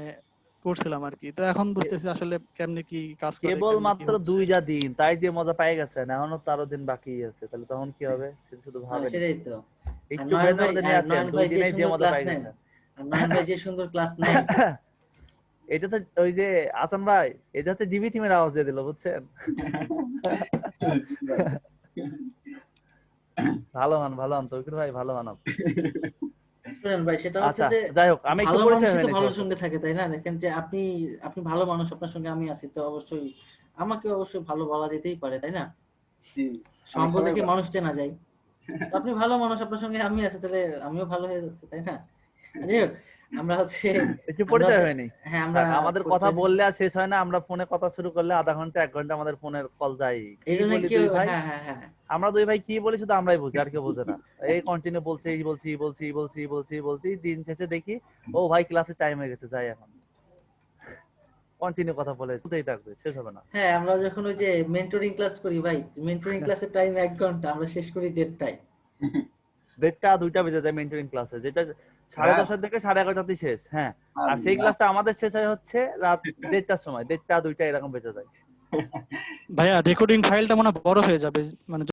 করছিলাম আর কি। তো এখন বুঝতেছি আসলে কেমনে কি কাজ করে, কেবল কেমনে কি মাত্র হচ্ছে। 2টা দিন, তাই যে মজা পেয়ে গেছেন, এখনো 13 দিন বাকি আছে, তাহলে তখন কি হবে সেটা শুধু ভাবেন। সেটাই তো। একটু ব্রেনের মধ্যে নিয়ে আসেন, 2 দিনে যে মজা পেয়ে গেছেন। আর নয়ন ভাই যে সুন্দর ক্লাস নেয়, এটা তো ওই যে আসান ভাই, এটা হচ্ছে জিবি টিমের আওয়াজ দিয়ে দিল, বুঝছেন? ভালো মান তৌকির ভাই, ভালো মান। শুনেন ভাই, সেটা হচ্ছে যে যাই হোক, আমি একটু ভালো পরিচয় মানুষ হয়ে তো নিই। ভালো সঙ্গে থাকে, তাই না? দেখেন যে আপনি ভালো মানুষ, আপনার সঙ্গে আমি আছি, তো অবশ্যই আমাকে অবশ্যই ভালো বলা যেতেই পারে, তাই না? সম্পদ থেকে মানুষ চেনা যায়। তো আপনি ভালো মানুষ, আপনার সঙ্গে আমি আছি, তাহলে আমিও ভালো হয়ে যাচ্ছে, তাই না? যাই হোক, আমরা হচ্ছে একটু পরিচয় হয়নি। হ্যাঁ, আমরা আমাদের কথা বললে আর শেষ হয় না, আমরা ফোনে কথা শুরু করলে আধা ঘন্টা 1 ঘন্টা আমাদের ফোনের কল যায়। এই জন্য বলি কি দুই ভাই, হ্যাঁ আমরা দুই ভাই কি বলি শুধু আমরাই বুঝি, আর কেউ বোঝে না। এই কন্টিনিউ বলছি দিন শেষে দেখি ও ভাই ক্লাসে টাইম হয়ে গেছে, যাই এখন। কন্টিনিউ কথা বলতেই থাকবে, শেষ হবে না। হ্যাঁ, আমরা যখন ওই যে মেন্টরিং ক্লাস করি ভাই, মেন্টরিং ক্লাসের টাইম 1 ঘন্টা, আমরা শেষ করি 1:30টায়। 1:30-2টা বেজে যায় মেন্টরিং ক্লাসে, যেটা 10:30 থেকে 11:30 শেষ। হ্যাঁ, আর সেই ক্লাসটা আমাদের শেষ হয় হচ্ছে রাত 1:30টার সময়, 1:30-2টা এরকম বেজে যায়। ভাইয়া রেকর্ডিং ফাইলটা মনে হয় বড় হয়ে যাবে, মানে